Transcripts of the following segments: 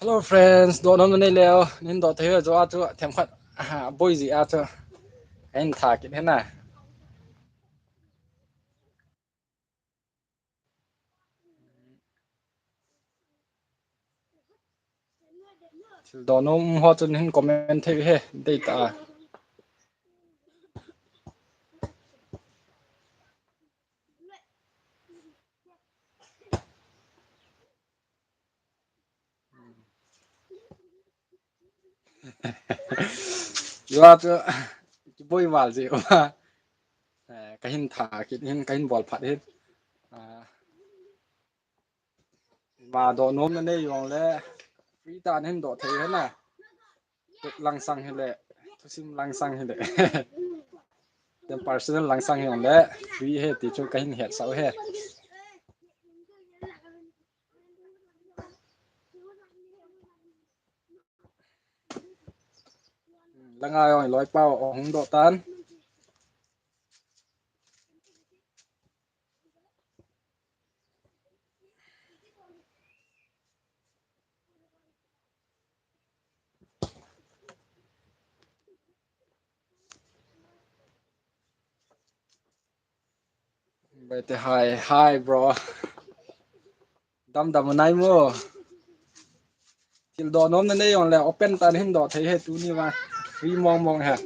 Hello friends, do nom nei leo nin do thei zo a chu them khat boi ji a chu en tha ki he na do nom ho chu nin comment thei he dei ta yo a chu boi wal ji ma ka hin tha ki hin ka hin bol phat he ma do nom nei yong le free ta nin do thei he na lang sang he le sim lang sang he le tem personal lang sang he yong le free he ti chu ka hin het sau he langa yong loi pau ong do tan Bete hi bro dam nai mo til do nom nei yong le open tan hin do thei he tu ni ma free mong ha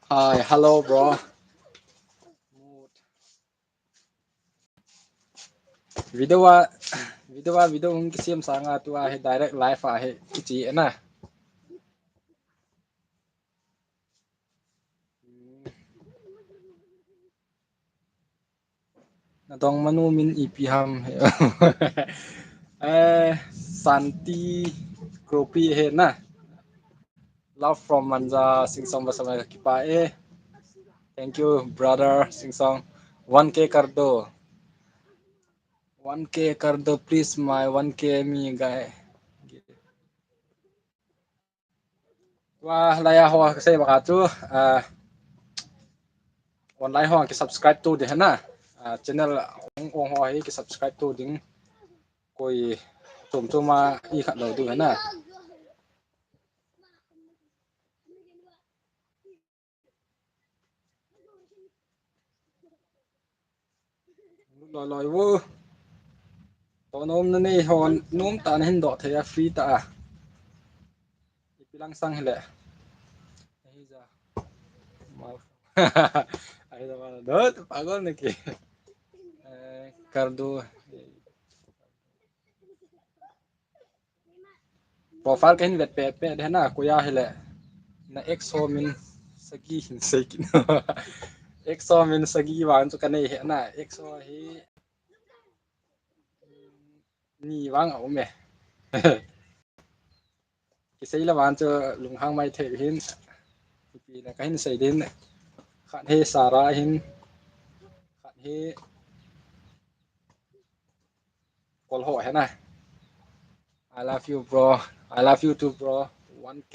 hi hello bro video hung ki sim sanga tu a he direct live a he chi na na dong manu min ipiham he santi kropi he na love from manja sing song basama ki pa thank you brother sing song 1k kar do 1k kar do please my 1k me guy wa la ya ho se ba chu online ho ki subscribe to de na channel ong ong ho hi ki subscribe to ding koi chom choma i khat lo du na loi wo to nom na nei hon nom ta hin do thea free ta ipilang sang hele ai ja mal ai da mal do pagal naki कर दो profile कहीं wait पे है ना कोया हिले ना 100 min sagi hin sei kin 100 min sagi wan chu kanai he na 100 hi ni wang au me ki sei la wan chu lung hang mai the hin pi na kain sei din khat he sara hin khat he kol ho he na I love you bro I love you too bro 1k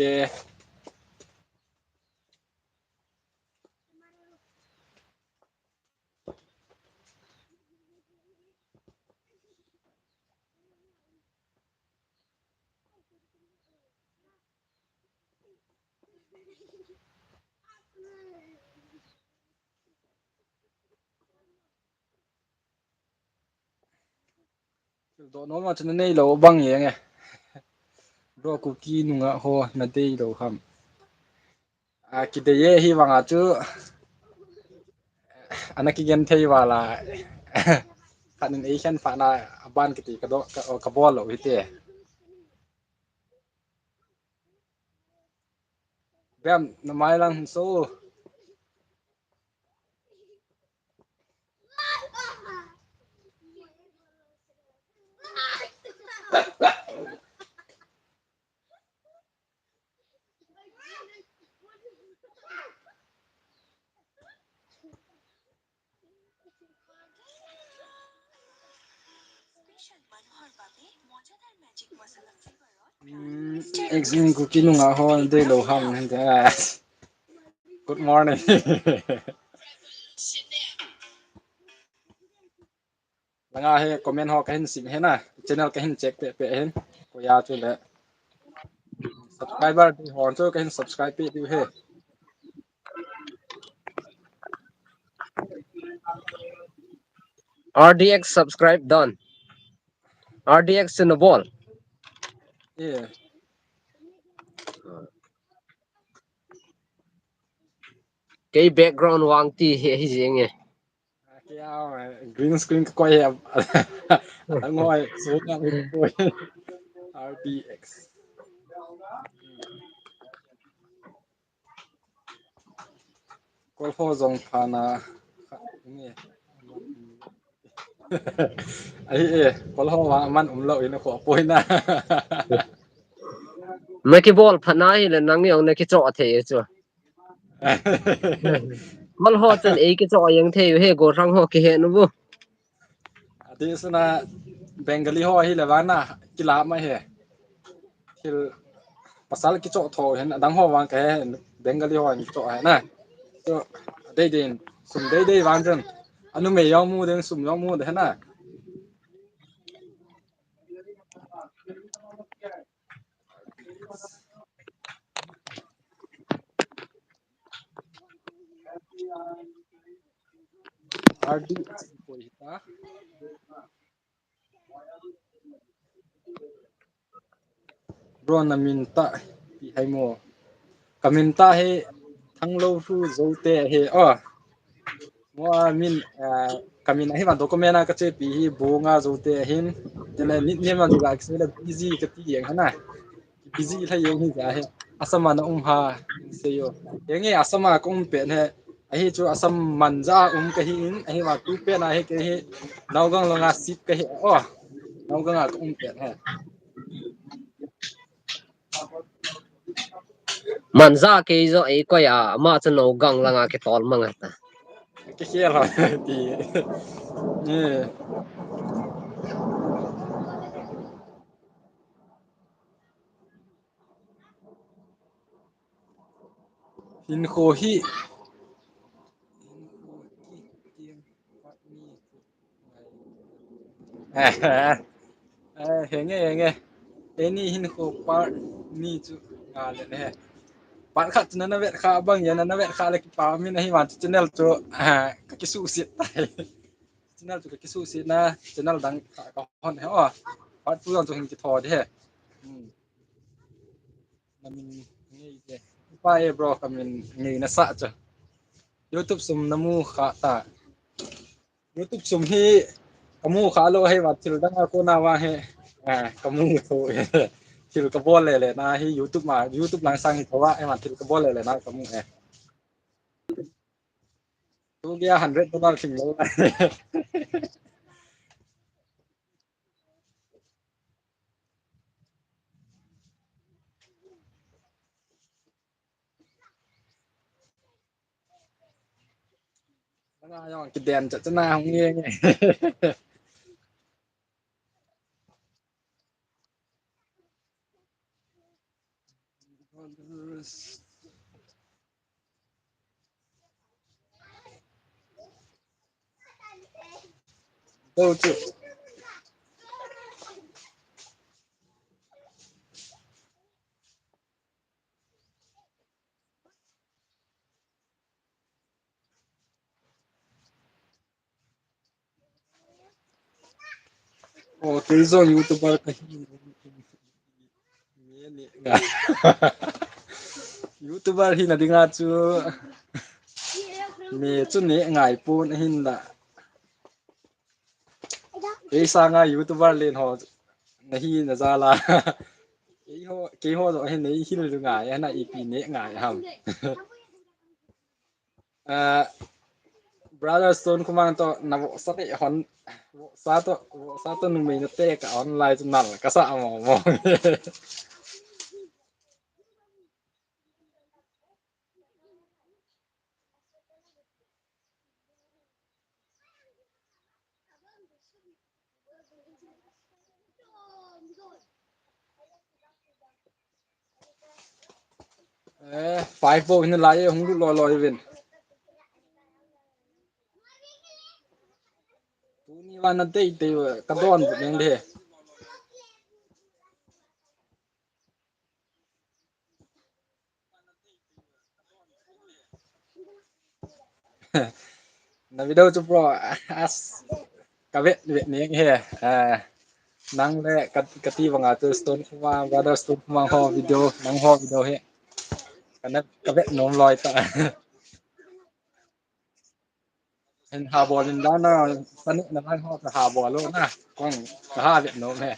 do no ma chen nei lo bang ye nge bro cookie nunga ho na dei lo ham ki de ye hi wanga chu anaki gen thei wala khanin asian fa na ban ki ti ka do ka bol lo hi te bam na mai lang so exin cookie nunga ho dei lo ham hen de good morning langa he comment ho kahin sim he na channel kahin check pe hen ko ya chu le subscriber di hon chu kahin subscribe pe du he RDX subscribe done. RDX in the ball. e Cái background wang ti he hi jeng e. kya green screen ko ye ngoi so na ko RDX ko ho zong phana ni ai e ko ho wa man lo ina ko poina Mấy cái ball phana hi là nang yong ne ki cho the chu. Mal ho chen e ki cho yang the he go rang ho ki he nu bu. adi suna bengali ho hi lewana kila ma he kil pasal ki cho tho hen dang ho wang ke bengali ho ni cho hai na to dei din sum dei wang jeng anu me yaw mu den sum yaw mu de na RD ko hita bro na min ta pi hai mo kamin ta he thang lo fu zo te he o mo min kamin hi ma document na ka che pi hi bo nga zo te hin tele nit ne ma du ga ke busy ka ti yang hana busy la yang hi ga he asama na ha se yo yang e asama ko pe ne a hi chu asam manja ka hi in a hi ma tu pe na he ke hi naw gang lo nga sip ka hi o naw gang ko pe he Man za ke zo e ko ya ma chen no gang la nga ke tol ma nga ta. cái kia rồi thì yeah. Hin khô hi nghe nghe ini hin khô par ni chu nga le ne bạn khát cho nó vẹt khá bằng giờ nó vẹt khá là cái bao mình hay hoàn channel cho cái su sit tai channel cho cái su sit na channel đăng có hòn hả bạn phu cho hình cái thò thế mình nghe thế phải bro mình nghe nó sợ chứ YouTube sum namu khá ta YouTube sum hi kamu khá lo hay vật chịu đăng cô nào wa he kamu thôi chịu cái ball lệ na hi YouTube mà YouTube lang sang hi thua em mà chịu cái ball lệ na kamu tu dia $100 ching lo na yong cái đèn chợ na không nghe nghe đâu chứ cái do YouTuber cái YouTuber hi na dinga chu me chu ne ngai pun hin da ei sa nga YouTuber len ho na hi na za la cái ho rồi hin nei hin lu ngai na ip ne ngai ham brother stone kumang to na sa te hon sa to nu me na te ka online chu nal ka sa mo five bo hin la ye hung lu lo lo even Tuni wana dei dei kadon neng de na video chu pro as kavet ve neng he nang le kati wanga tu stone kuma brother stone kuma ho video nang ho video he kana kavet nom loi ta hen ha bol in da na sanu na nang ho ha bol lo na kong ha ve nom he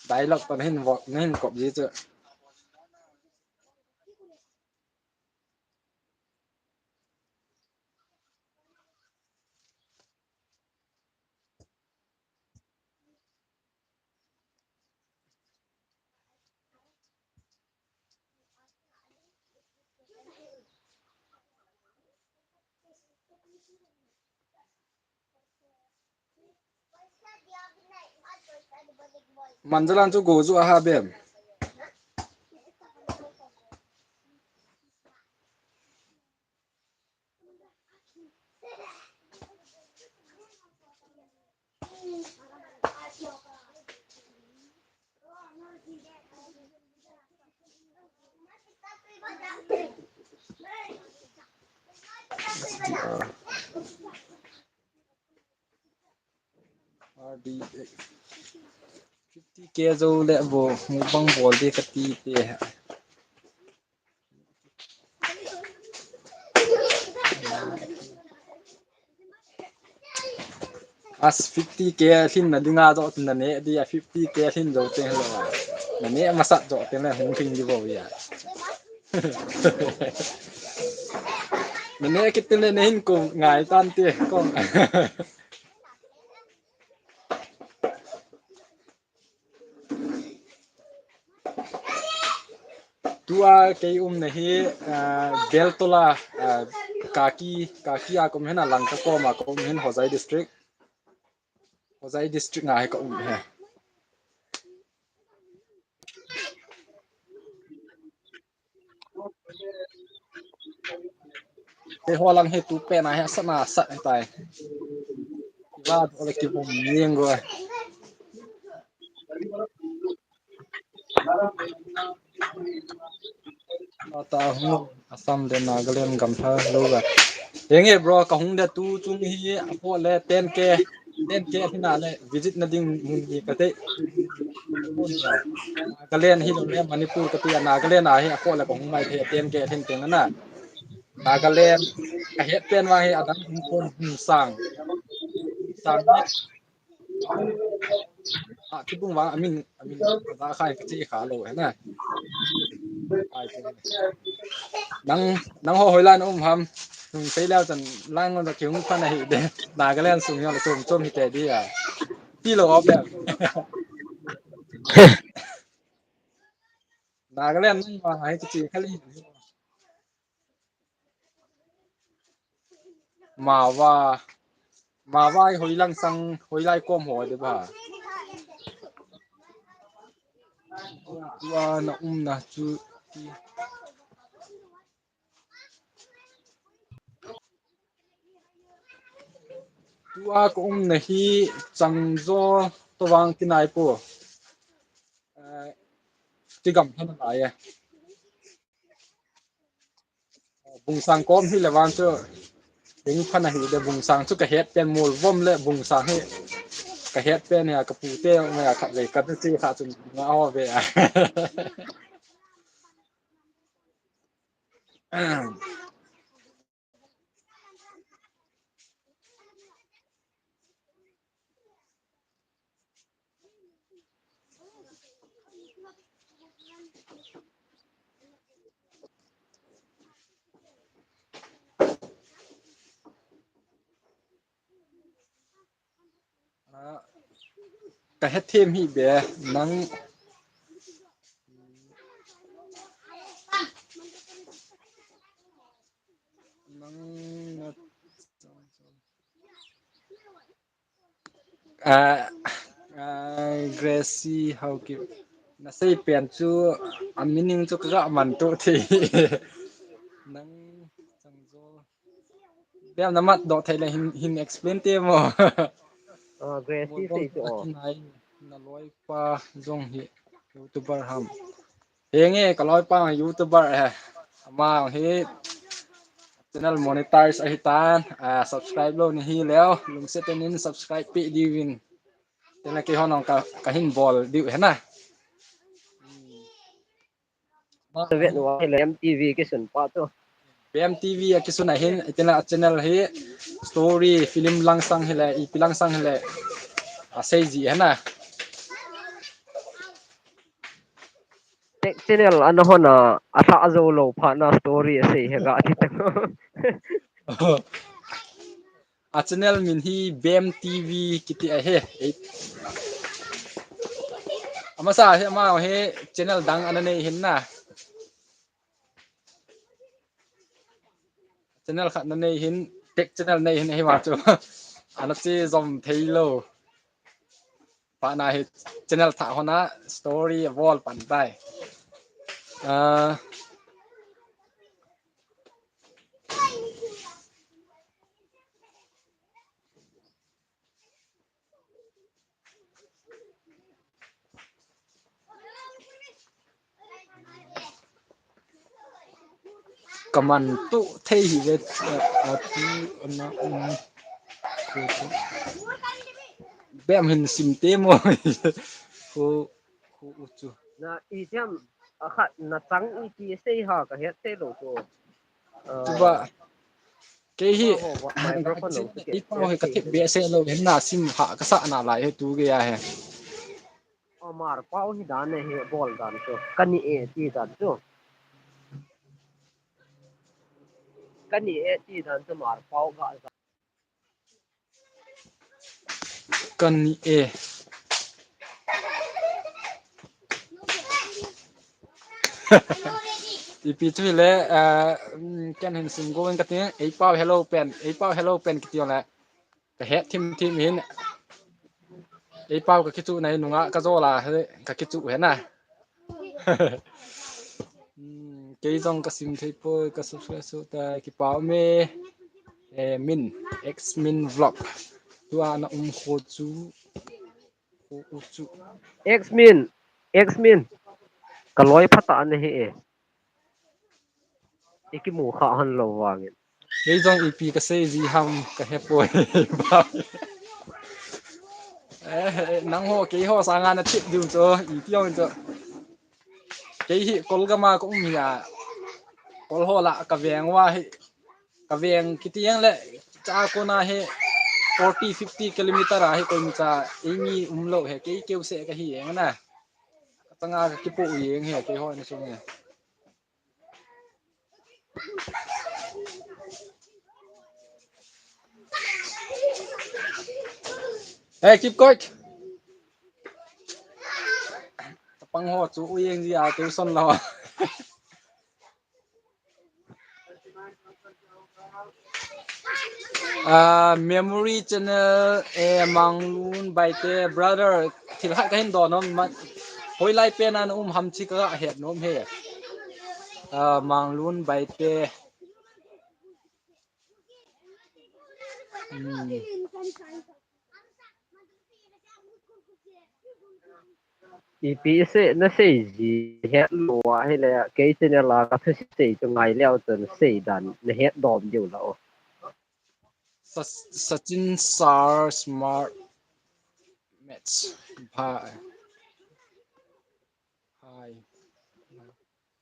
dai lok ton hin vok nen kop ji chu มันจะลันจูกูจูอาฮาเบมดี50 ke zo le bo mu bang bol de ka ti te as 50 ke thin na dinga zo na ne dia 50 ke thin zo te lo na ne ma sat zo te na hung thing ji bo ya na ne kit ne ne hin ko ngai tan te ko tua ke na hi bel tola kaki a kom hena lang ka ko ma kom hen hozai district ngai ka he te ho lang he tu pe na he sa na sa tai ba ole ki bom yeng ro ta hung asam de nagaland gamtha loga yenge bro ka hung de tu chung hi apo le 10k thina le visit na ding mun ni ka te nagaland hi lo le manipur ka ti nagaland a hi apo le ka hung mai the 10k thin teng na nagaland ka het pen wa hi adam hung kon hung sang ni ki bung wa amin da khai ka chi kha lo na ai nang nang ho hoilan ham sei lao chan lang on da kyung phan hi de nagaland sung yo chom chom hi te di ya pi lo op ya nagaland nang ma hai chi khali ma wa hoilang sang hoilai kom ho de ba wa na na chu tua ko na hi changzo to wang tinai po ti gam than la ya bung sang kom hi le wan chu ding phana hi de bung sang chu ka het pen mol vom le bung sang hi ka het pen ya ka pu te ma ya khat le ka ti kha chun nga ho ve a ka het them hi be nang nang Gracie how ki na sei pen chu amining chu ka man to thi nang changzo bem na mat do thai la hin explain te mo Gracie Molbon sei to akin ai na loi pa zong hi YouTuber ham henge ka loi pa YouTuber ama hi channel monetize ai tan subscribe lo ni hi leo lung se tenin subscribe pi diwin tena ki honong ka hin bol diu hena ma vet no ai le MTV ke sun pa to BMTV akisun ahin itena channel hi story film langsang hele ipilang sang hele aseji hena tek channel an hona asa zo lo pha na story sei he ga ti ta a channel min hi BMTV kiti a he ama sa he ama he channel dang anane hinna channel khat nane hin tech channel nei hin he ma chu anachi zom theilo pa na he channel tha hona story wall pan tai kaman tu thei hi ve tu na bem hin sim te mo ko ko uchu na i jam a khat na chang i ti sei ha ka het sei lo to chuba ke hi ma ho microphone lo su ke i pau he ka thip be se lo hen na sim ha ka sa na lai he tu ge ya he Amar pau hi dan he bol dan to kani e ti dan to kani e ti dan to mar pau ga kan ni e ipi chu le kan hin sim go ka te ei pau hello pen ki ti la ka he thim hin ei pau ka kichu nai nunga ka zo la he ka kichu he na cái dòng cái sim thấy po cái subscribe số ta cái bảo me min x min vlog tua na hồ chú hồ chú X min ka loi phata an he e iki mu kha han lo wangin cái dòng ep cái xây gì ham cái hẹp po nang ho cái ho sang anh tip du cho ep yong cho cái hi kolgama cũng mi à kol ho la ka veng wa hi ka veng kitiang le cha ko na he 40-50 kilometer a he ko mi cha ingi umlo he cái keu se ka hi eng na tanga cái po yeng he cái ho na sung he hey keep quiet pang ho chu yeng ji a tu son lo memory channel manglun baite brother thil ha kahin do nom hoi lai pen an ham chi ka het nom he manglun baite ipi se na sei ji het lo wa he le ke chene la ka thu sei to ngai leo ton sei dan na het dom diu la o Sachin Sar Smart Match hi hi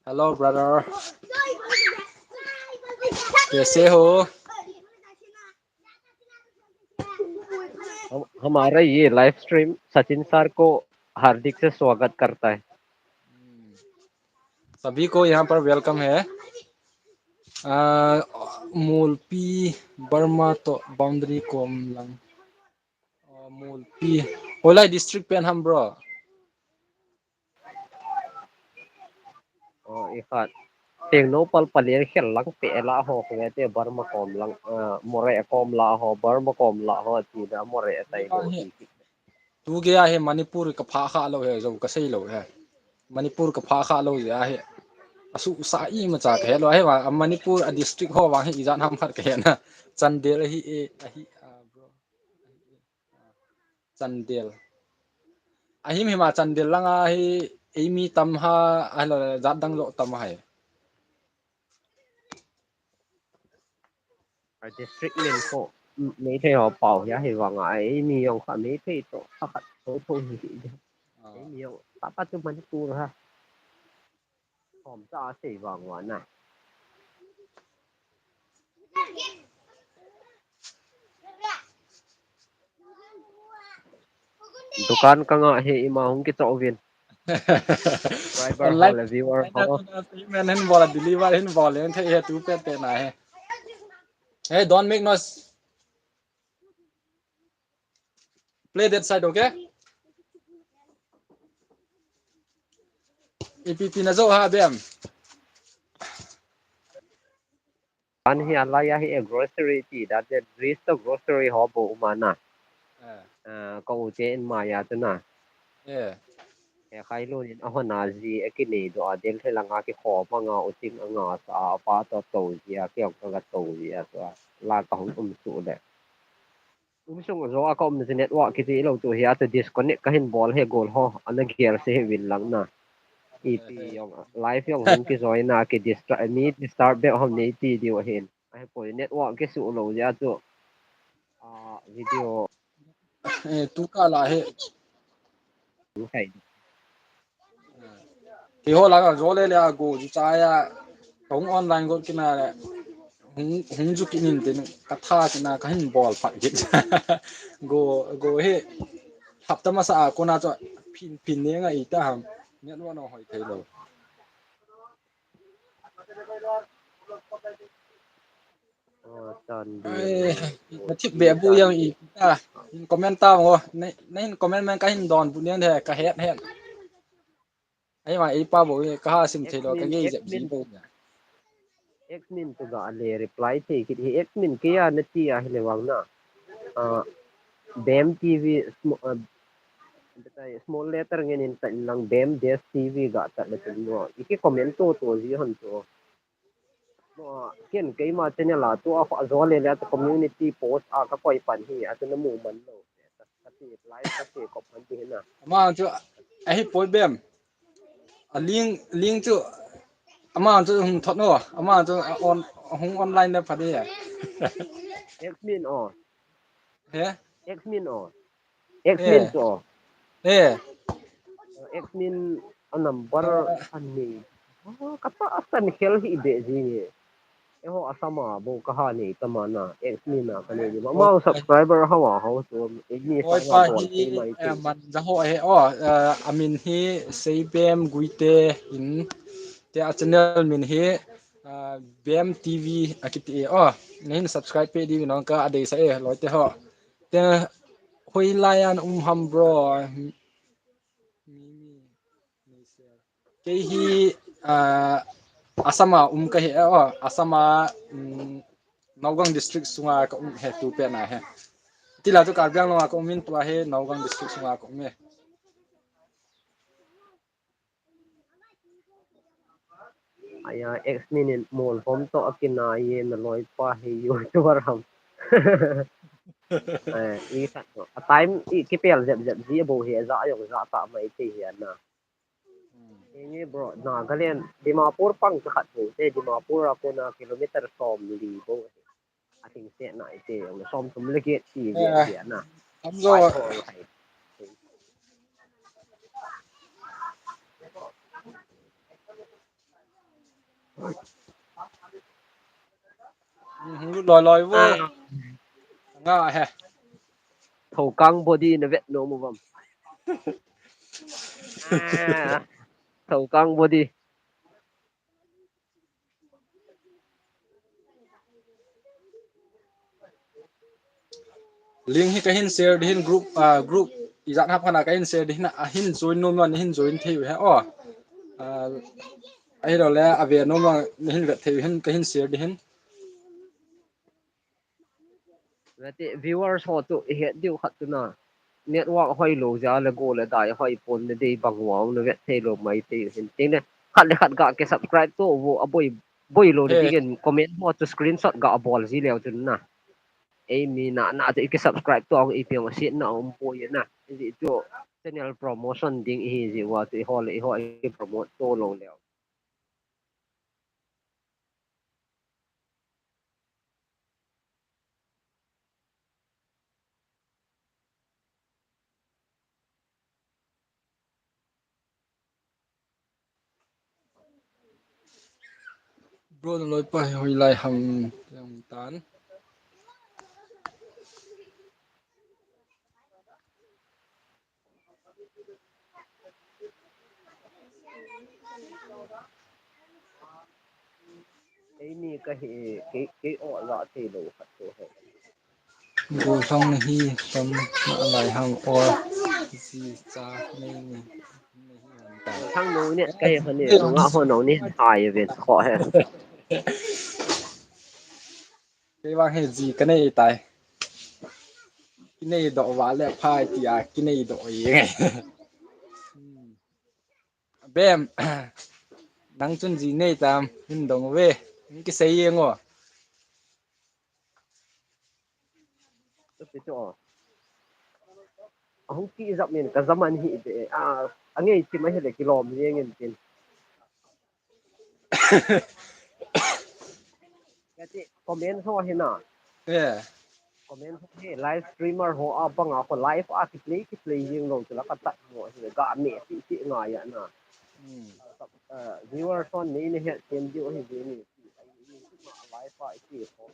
hello brother कैसे हो हमारा ये live stream Sachin sir को हार्दिक से स्वागत करता है सभी को यहाँ पर वेलकम है मूलपी बर्मा तो बाउंड्री कोमलंग मूलपी होलाई डिस्ट्रिक्ट पेन हम ब्रो इखात टेंगनो पल पलेर खेल लंग पे ला हो के ते बर्मा कोम लंग मोरे कोम ला हो बर्मा कोम ला हो ती दा मोरे तै लो ती तू गया है मणिपुर का फाखा लो है जो कसई लो है मणिपुर का फाखा लो है असु साई मचा के लो है मणिपुर डिस्ट्रिक्ट हो वहां इजान हम फर के ना चंदेल ही ए bro Chandel ahim hima Chandel langa hi emi tamha ala zadang lo tam hai district men ko mấy thầy họ bảo giá thì vào ngại nhiều khoản mấy thầy tổ phát hạt tổ thôi thì ấy nhiều bắt bắt cho mình tu rồi ha hòm ra thì vào ngõ này dukan ka nga he ima hong ki to viên subscriber ho online là viewer ho payment hin bola deliver hin bola hin thei he tu pe na he hey don't make noise play that side okay EPP na zo ha bem an hi ala ya hi grocery ti da the list of grocery ho bo mana ko je in ma ya tu na yeah e khai lo in a hona ji e ki ni do adel the langa ki kho pa nga u ting nga sa pa to to ji a ki ka ga to ji a so la ka hong su de sung zo a kom ne network ki ti lo tu hi a to disconnect ka hin ball he goal ho an gear se win lang na EP yung live yung hong ki join na ki distract ni start be hom ni ti di wa hin ai po network ki su lo ya to video tu ka la he hay thì hồi là rồi lên là go chú cha ya cũng online go cái nào hùng hùng chú cái nhìn tên cái thà cái nào cái hình ball phát cái go go he hấp tama sa cô nào cho pin pin này ngay ta ham nhận nó hỏi thấy rồi tan ai di mà tiếp bé bu yang ý ta comment tao ngô này này comment men cái hình đòn bu này thế cái hết hết ấy mà ý pa bộ cái ha sim thấy rồi cái gì dẹp gì bộ admin to ga le reply the ki hi admin ke ya na ti ya hele wang na bem tv betai small letter ngin in tan lang bem des tv ga ta le tin no iki comment to ji han to no ken ke ma chen la to a zo le la to community post a ka koi pan hi a to na mu man lo ka ti live ka ti ko pan ti na mà chú ấy bôi bem à link link chú ama chú hùng thoát nữa ama chú on hùng online đó phải đi à admin o thế admin o admin thế to thế admin a number ani kata asan hel hi be ji eho asama bo kahani tamana admin na kane ji ma subscriber hawa ho to admin sa ôi ga pa bol hi ti mai ti man za ho he o amin hi sei bem guite in te a channel min hi bem tv akiti o nin subscribe pe di no ka ade sa e loi te ho te hoi lion ham bro ke hi asama ka he o asama Naugang district sunga ka he tu pe na he tila tu karbiang lo ko min tua he Naugang district sunga ko me aya admin in mol hom to akina ye na loi pa hi youtuber ham i sa no a time i ki pel zep zep ji bo he za yo za ta mai ti he na nge bro na galen dimapur pang ka khat bo te dimapur ko na kilometer som li bo ating se na ite ang som tum legi ti ge na am pai zo ho hai loi loi vô nga he thầu căng body na vet no mo vam thầu căng body link hi ka hin share hin group group izat hap kana ka hin share hin a hin join no man hin join thei he o ai ro le ave no ma hin vet thei hin ka hin share hin vet viewers ho to he diu khat tu na network hoi lo ja le go le dai hoi pon ne dei bang wa no vet thei lo mai te hin ting ne khat ga ke subscribe to wo aboy boy lo le he digen comment mo to screenshot ga bol ji le tu na ai mi na te ke subscribe to ang ipi ma sit na po ye na ji to channel promotion ding hi ji wa te hol i ho ke promote to lo le bro nó lôi pa hồi lại hằng hằng tán ai mi ka hi ke o la te lo khat to he bro xong hi xong lại hằng or gì cha này này thang no ne ka he ne no nga ho no ni hai ve kho he cái bang hay gì cái này tại cái này độ vả lẹ phai thì cái này độ gì này bem nang chun gì này tam hin dong về những cái xây yên ngô te to ahong ki zap min ka zaman hi de ange ti ma he de kilom ye ngin tin ya ti comment ho he na yeah comment he live streamer ho a banga ko live a ki play yeng lo la ka ta mo he ga me ti nga ya na viewer son ni ne he tem ji o he ji ni live a ki ho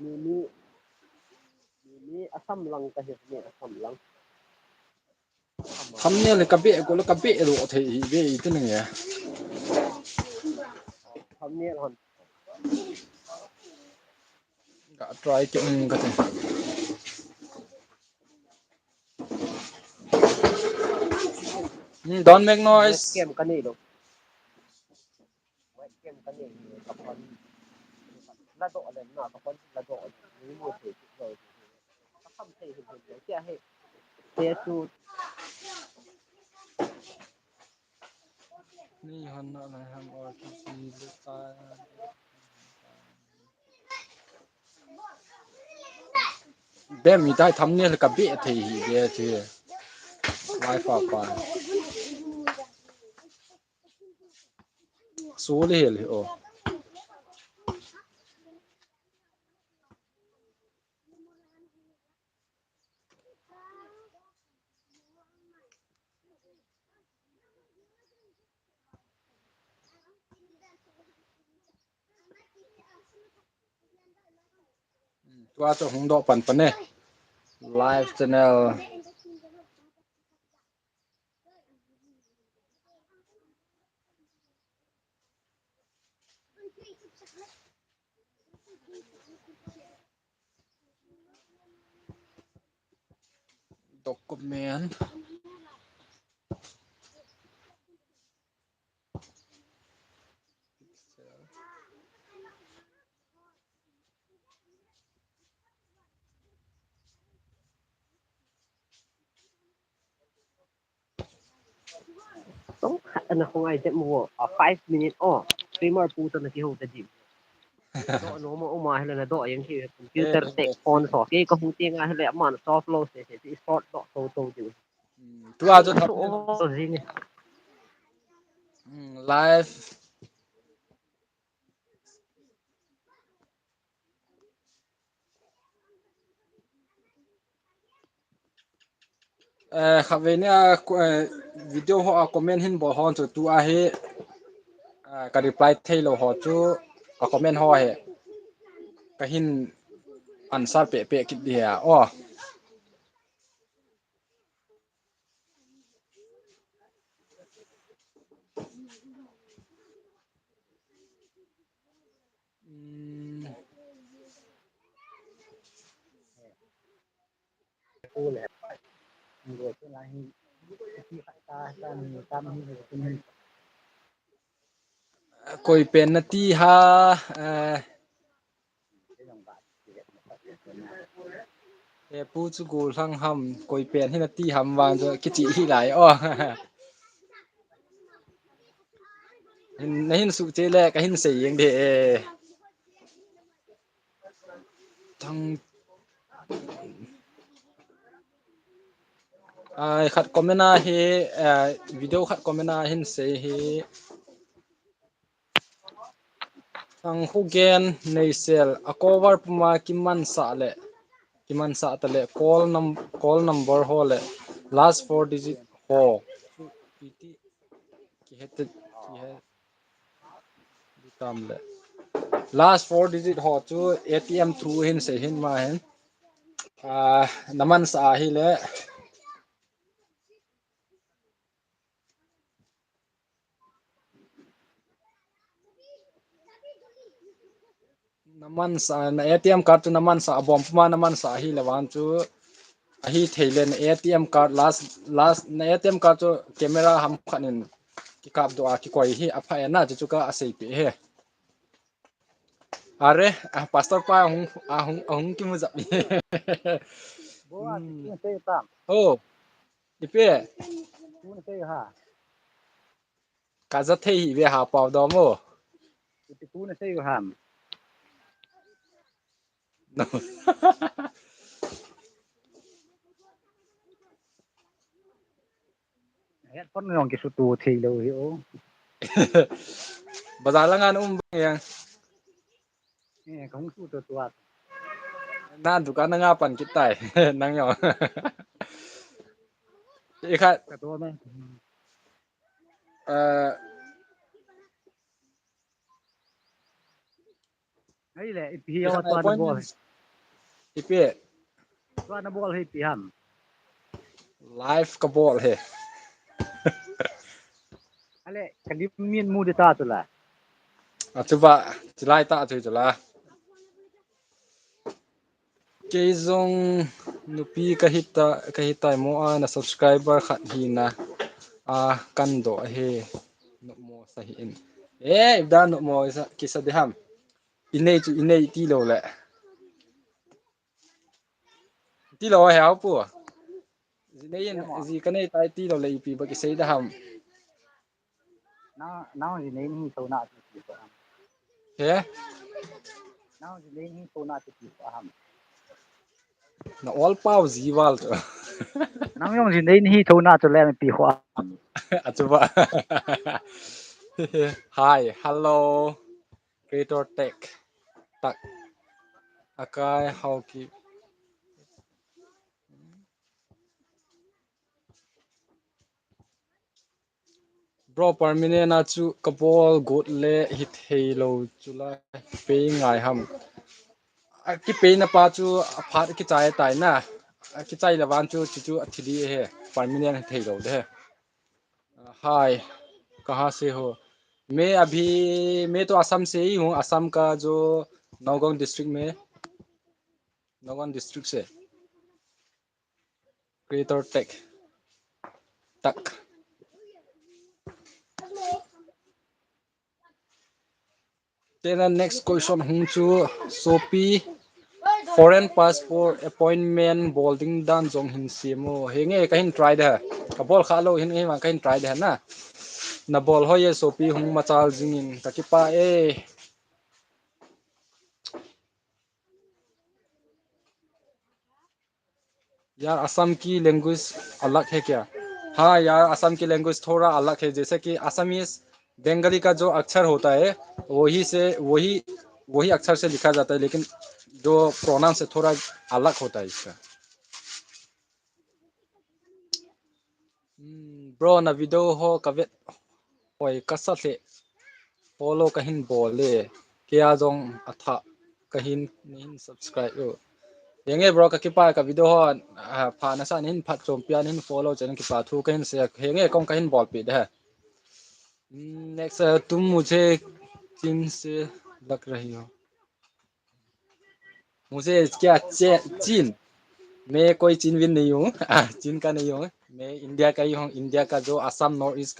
mi ni asam lang ka he ni asam lang thăm nha là cà bẹ độ thì về thế này à thâm ni hon cả try cái thể don't make noise webcam ka ni do webcam ka ni ka pon la do le na ka pon la do ni mo te lo ka kham te he he ke he te tu ni hòn nọ này hàm or cái gì ta bé mi tai thăm nha là cà bẹ thì về thì wifi qua số đi hiểu hiểu qua cho hùng độ phần này live channel document tong ana ko ai te mo 5 minute oh streamer pu ta na ki ho ta ji do no mo o ma hele na do yang ki eh computer te phone so ke ko hu te nga hele man soft low se se sport do to ji qua cho thăm so o ji ni live khá về nha video họ comment hin bỏ hòn cho tu a he cái reply thay lo họ chú comment họ he cái hin answer pe pe kit dia oh pu le ngo te la hi ki ta ta ni tam hi ku ni coi pen na ti ha pu chu gul thang ham coi pen hin na ti ham wang cho cái chị hi lại oh Nahin su che le ka hin sei yeng de thằng ai khát comment hi video khát comment hin sei hi thằng khu gen nei sel a cover puma kiman sa ta le call number ho le last four digit ho pt ki het ki he tam le last four digit ho chu atm through hin sei hin ma hen naman sa hi le naman sa na atm card tu naman sa bom puma naman sa hi lewan chu a hi theilen atm card last na atm card chu camera ham khanin ki kap do a ki koi hi a pha na chu ka a sei pe he are pastor pa hung ki mu zap Boa, tu sei tam. oh ipe Tu sei ha. ka za thei ve ha pau do mo Tu sei ham. Het pon ngong ki su tu thei lo hi o. bazar la ngan yang Không su tu tu at. na dukan na nga pan kitai nang yo ikhat Ka to me. Ai le pi yo to na bol. ipe To na bol hi pi ham. live ka bol he Ale kalim min mu de ta tu la. atuba chilai ta chu chula keizong nupi kahita mo na subscriber khat hi na kan do he no mo sa hi in ibda no mo sa kisa de ham inei ti lo le ti lo he pu nei ji kanai tai ti lo le pi ba ki sei da ham Nào thì nên hi to na tu pi ham. he Nào thì nên hi to na tu pi ham. na all pau ji wal to Nào yong thì nên hi to na tu le pi ho. atuba hi hello creator tech tak akai how ki bro permanent na chu kapol good le hi thei lo chula pe ngai ham ki pe na pa chu phat ki chai tai na ki chai la wan chu chu athidi he permanent thei lo de हाय कहाँ से हो मैं अभी मैं तो असम से ही हूँ असम का जो नौगांव डिस्ट्रिक्ट में नौगांव डिस्ट्रिक्ट से क्रिएटर टेक तक तेरा नेक्स्ट क्वेश्चन हूँ चु सोपी foreign passport appointment boarding dan jong hin siamo henge kahin try da kabol khalo hin he ma kahin try da na na bol ho ye sopi hung machal jingin takipa यार असम की language अलग है क्या हाँ यार असम की language थोड़ा अलग है जैसे कि असमीज बंगाली का जो अक्षर होता है वही से वही वही अक्षर से लिखा जाता है लेकिन जो प्रोनाउंस है थोड़ा अलग होता है इसका ब्रो ना वीडियो हो कभी होय कसर से फॉलो कहीं बोले क्या जोंग अथा कहीं नहीं subscribe Yenge bro ka kipa ka video ho pha na sa nin phat chom pian hin follow chen kipa thu ka hin se henge kong ka hin bol pi de next तुम मुझे चीन से लग रही हो मुझे क्या चीन मैं कोई चीन भी नहीं हूँ चीन का नहीं हूँ मैं इंडिया का ही हूँ इंडिया का जो असम नॉर्थ ईस्ट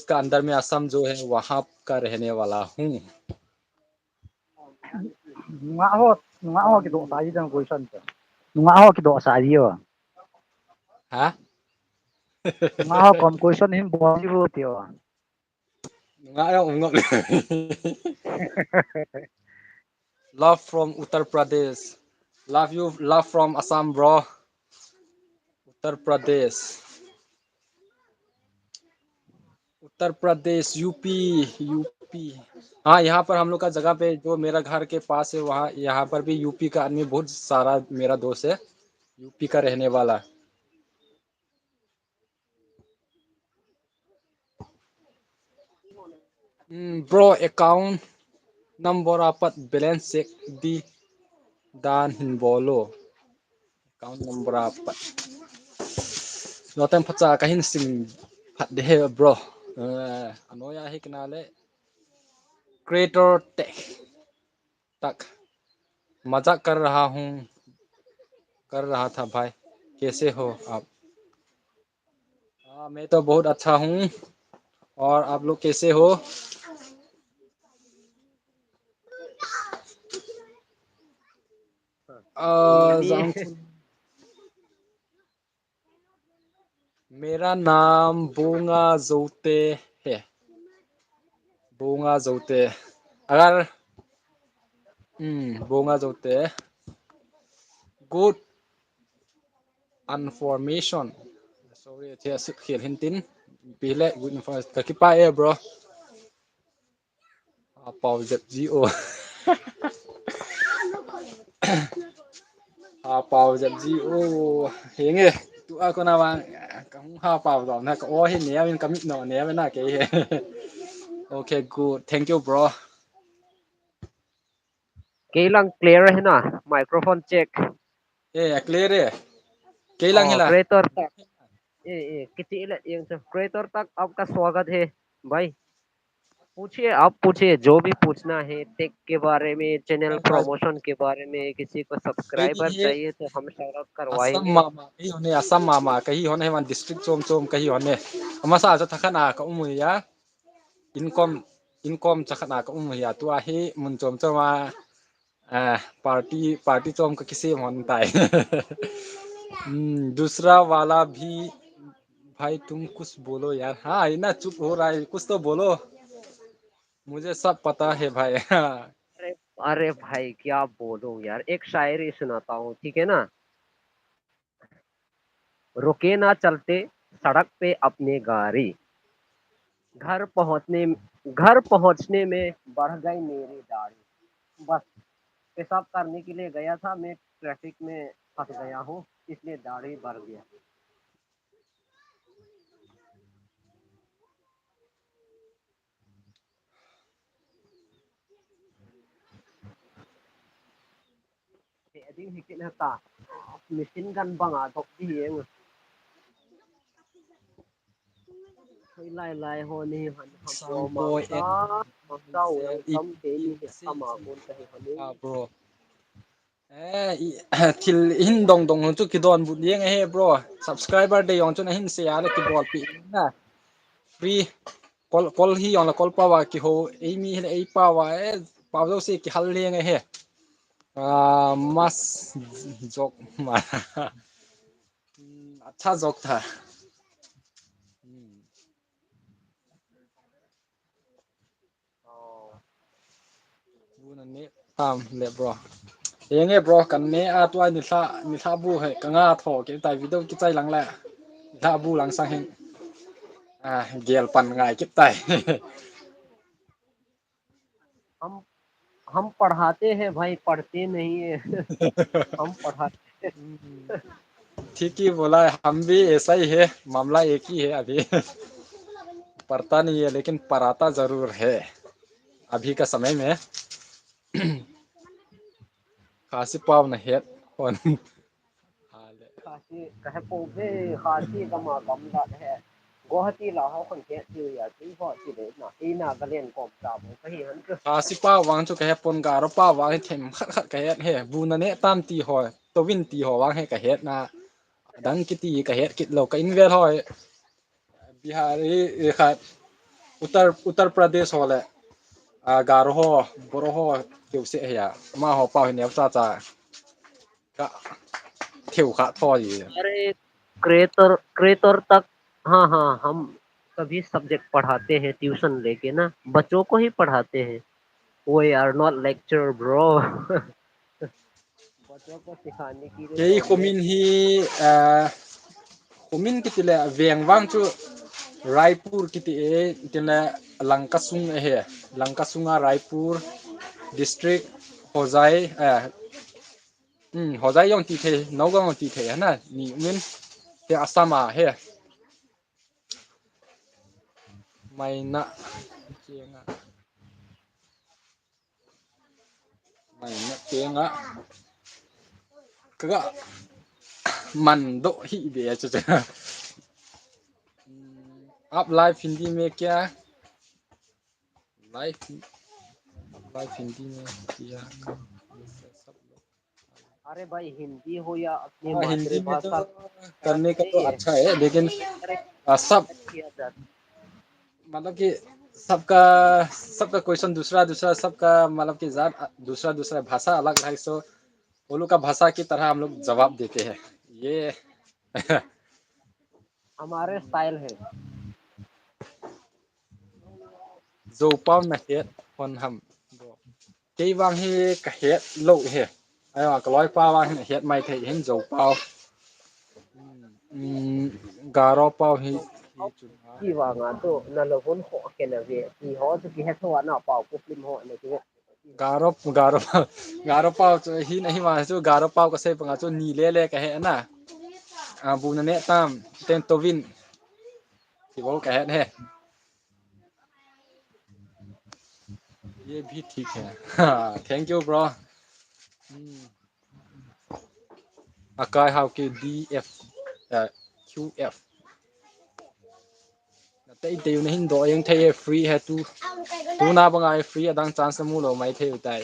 का अंदर में असम जो है वहाँ का रहने वाला हूँ Ngã ho cái độ sai gì đang quay sân. Ngã ho cái độ sai gì à? hả Ngã ho còn quay sân hin bo gì vô tiêu à? Ngã đâu ngọc Love from Uttar Pradesh. Love you. Love from Assam, bro. Uttar Pradesh Uttar Pradesh UP UP. हाँ, यहाँ पर हम लोग का जगह पे जो मेरा घर के पास है वहाँ यहाँ पर भी यूपी का आदमी बहुत सारा मेरा दोस्त है यूपी का रहने वाला। Bro account number apat balance check di dan hinbolo account number apat notem phacha kahin sim phat de he bro anoya hi kanale creator tech तक मजाक कर रहा था भाई। कैसे हो आप? मैं तो बहुत अच्छा हूँ और आप लोग कैसे हो? ini मेरा नाम बोंगा जोते है। बोंगा जोते अगर बोंगा जोते good information sorry थे खेल हिंतिन पहले good information का किपा है bro पाव जब जी ओ पाव जब जी ओ हेंगे तू ako na bang kamu ha paw daw na ka o hin ne min kamit no ne na ke he okay good thank you bro kailang clear है ना microphone check clear है kailang hila creator तक किसी एक creator तक आपका स्वागत है भाई। पूछिए, आप पूछिए जो भी पूछना है टेक के बारे में, चैनल प्रमोशन के बारे में, किसी को सब्सक्राइबर चाहिए तो हम सारा Asam करवाएंगे। mama kahi hone asam mama kahi hone man district chom chom kahi hone amasa aja thakana ka umu ya income chakana ka umu ya tu ahi mun chom choma party chom ka kisi mon tai दूसरा वाला भी भाई तुम कुछ बोलो यार हाँ इना चुप हो रहा है कुछ तो बोलो मुझे सब पता है भाई अरे अरे भाई क्या बोलूं यार, एक शायरी सुनाता हूँ, ठीक है ना। रुके ना चलते सड़क पे अपने गाड़ी, घर पहुंचने घर पहुंचने में बढ़ गई मेरी दाढ़ी। बस पेशाब करने के लिए गया था, मैं ट्रैफिक में फंस गया हूँ, इसलिए दाढ़ी बढ़ गया। Thì cái là ta machine gun bằng à thuộc gì em hơi lai lai hồ ni hẳn hầm hồ mà boy and sao mà sao Zel đang cấm thế ni thì si ama con cái hình như bro thil hin dong dong chu ki don bu lieng he bro subscriber de yong chu na hin se ya ki bol pi na free call hi yong la call pa wa ki ho ei mi he ei pa wa e pa do se ki hal lieng he mas jok ma अच्छा joke था बुनने ले bro yenge bro kan ne a twai ni tha bu he kanga tho ke tai video ki chai lang la tha bu lang sang hin gel pan ngai kip tai हम हम पढ़ाते हैं भाई, पढ़ते नहीं है हम पढ़ाते हैं। ठीक ही बोला है हम भी ऐसा ही है मामला एक ही है अभी पढ़ता नहीं है लेकिन पढ़ाता जरूर है अभी का समय में खासी पाव न हेत होन खासी कहे पोगे खासी कमा कम लात है गुवाहाटी लाहौरคนแก่ชื่ออย่าที่พ่อที่เด็กนะอีน่าก็เล่นกบดาบก็เห็นก็ खासी पाव वांग चु कहे पन गारो पाव वांग थेम खत खत कहे हे बुन ने tam ti हो तो विन ti हो वांग हे कहे ना dang kiti kहे kit lo ka in vel hoi Bihari खा उत्तर प्रदेश हो ले गारो हो बोरो हो क्यों से है मा हो पाव ने चा चा का ठेउ खा थो yi अरे क्रेतर क्रेतर तक हाँ हाँ हम सभी सब्जेक्ट पढ़ाते हैं ट्यूशन लेके ना, बच्चों को ही पढ़ाते हैं। We are not lecture bro. बच्चों को सिखाने के लिए Kei तो मैं komin hi komin kitile veng wang chu Raipur kiti e tile Langkasung he Langkasunga Raipur district Hozai Hozai yong ti the Nogam yong ti the na ni min te Asama he mai na chenga mai na chenga kaga man do hi de cha cha आप live Hindi में क्या live live Hindi में किया सब लोग अरे भाई हिंदी हो या अपनी हाँ हिंदी में तो मातृभाषा करने का नहीं तो है। अच्छा है लेकिन अरे सब किया जाता मतलब कि सबका सबका क्वेश्चन दूसरा दूसरा सबका मतलब कि जात दूसरा दूसरा भाषा अलग है सो वो लोग का भाषा की तरह हम लोग जवाब देते हैं ये हमारे स्टाइल है। जो पाव ना हेतคนทำที่วางให้กระเฮ็ดโลกเฮไอ้ว่าก็ร้อยป้าวางให้เฮ็ดไม่เทเห็นโจเปาการอเปาให้จุด Chi vào ngã to là vốn họ cái là về thì họ sẽ cái hết thôi nào bảo của phim họ này cái Garop garop garop pau chu hi nahi ma chu garop pau ka se panga chu ni le le ka he na a bu na ne tam ten tovin ki bol ka he है ये भी ठीक है हाँ thank you bro अकाई how के डी एफ क्यू एफ tay tiêu này hình độ những thấy free hay tu na bằng ai free đang chance mu lo mai thấy tay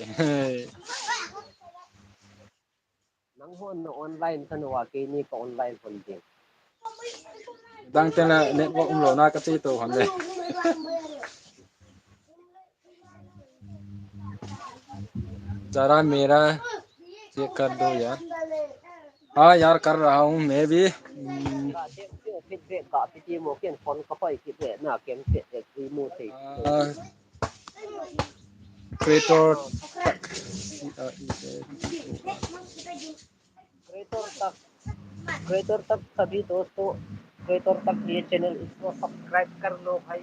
nắng hôn nó online thân hòa cái ni có online phần gì đang tên là network lo na cái gì tổ hẳn này जरा मेरा check कर दो यार हाँ यार कर रहा हूँ मैं भी cả thêm cái feedback cả cái gì một cái phần có phải feedback là kiếm feedback cái mua thì creator creator तक creator तक सभी दोस्तों creator तक ये चैनल इसको सब्सक्राइब कर लो भाई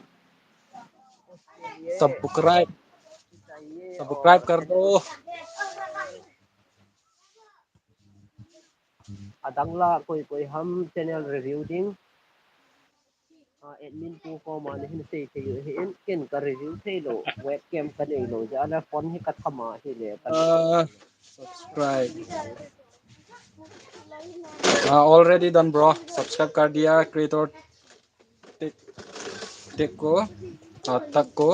उसके लिए सब्सक्राइब चाहिए सब्सक्राइब और कर दो अदंगला कोई कोई हम चैनल रिव्यू दिन admin po ko man hin say kayo hin ken ka review say lo webcam ka dei lo jala phone hi kathama hi le ka subscribe हाँ ऑलरेडी डन ब्रो सब्सक्राइब कर दिया creator take take को तक को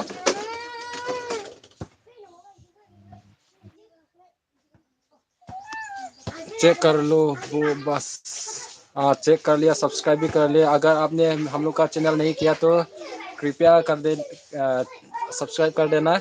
check कर लो वो बस हाँ चेक कर लिया सब्सक्राइब भी कर लिया अगर आपने हम लोग का चैनल नहीं किया तो कृपया कर दे सब्सक्राइब कर देना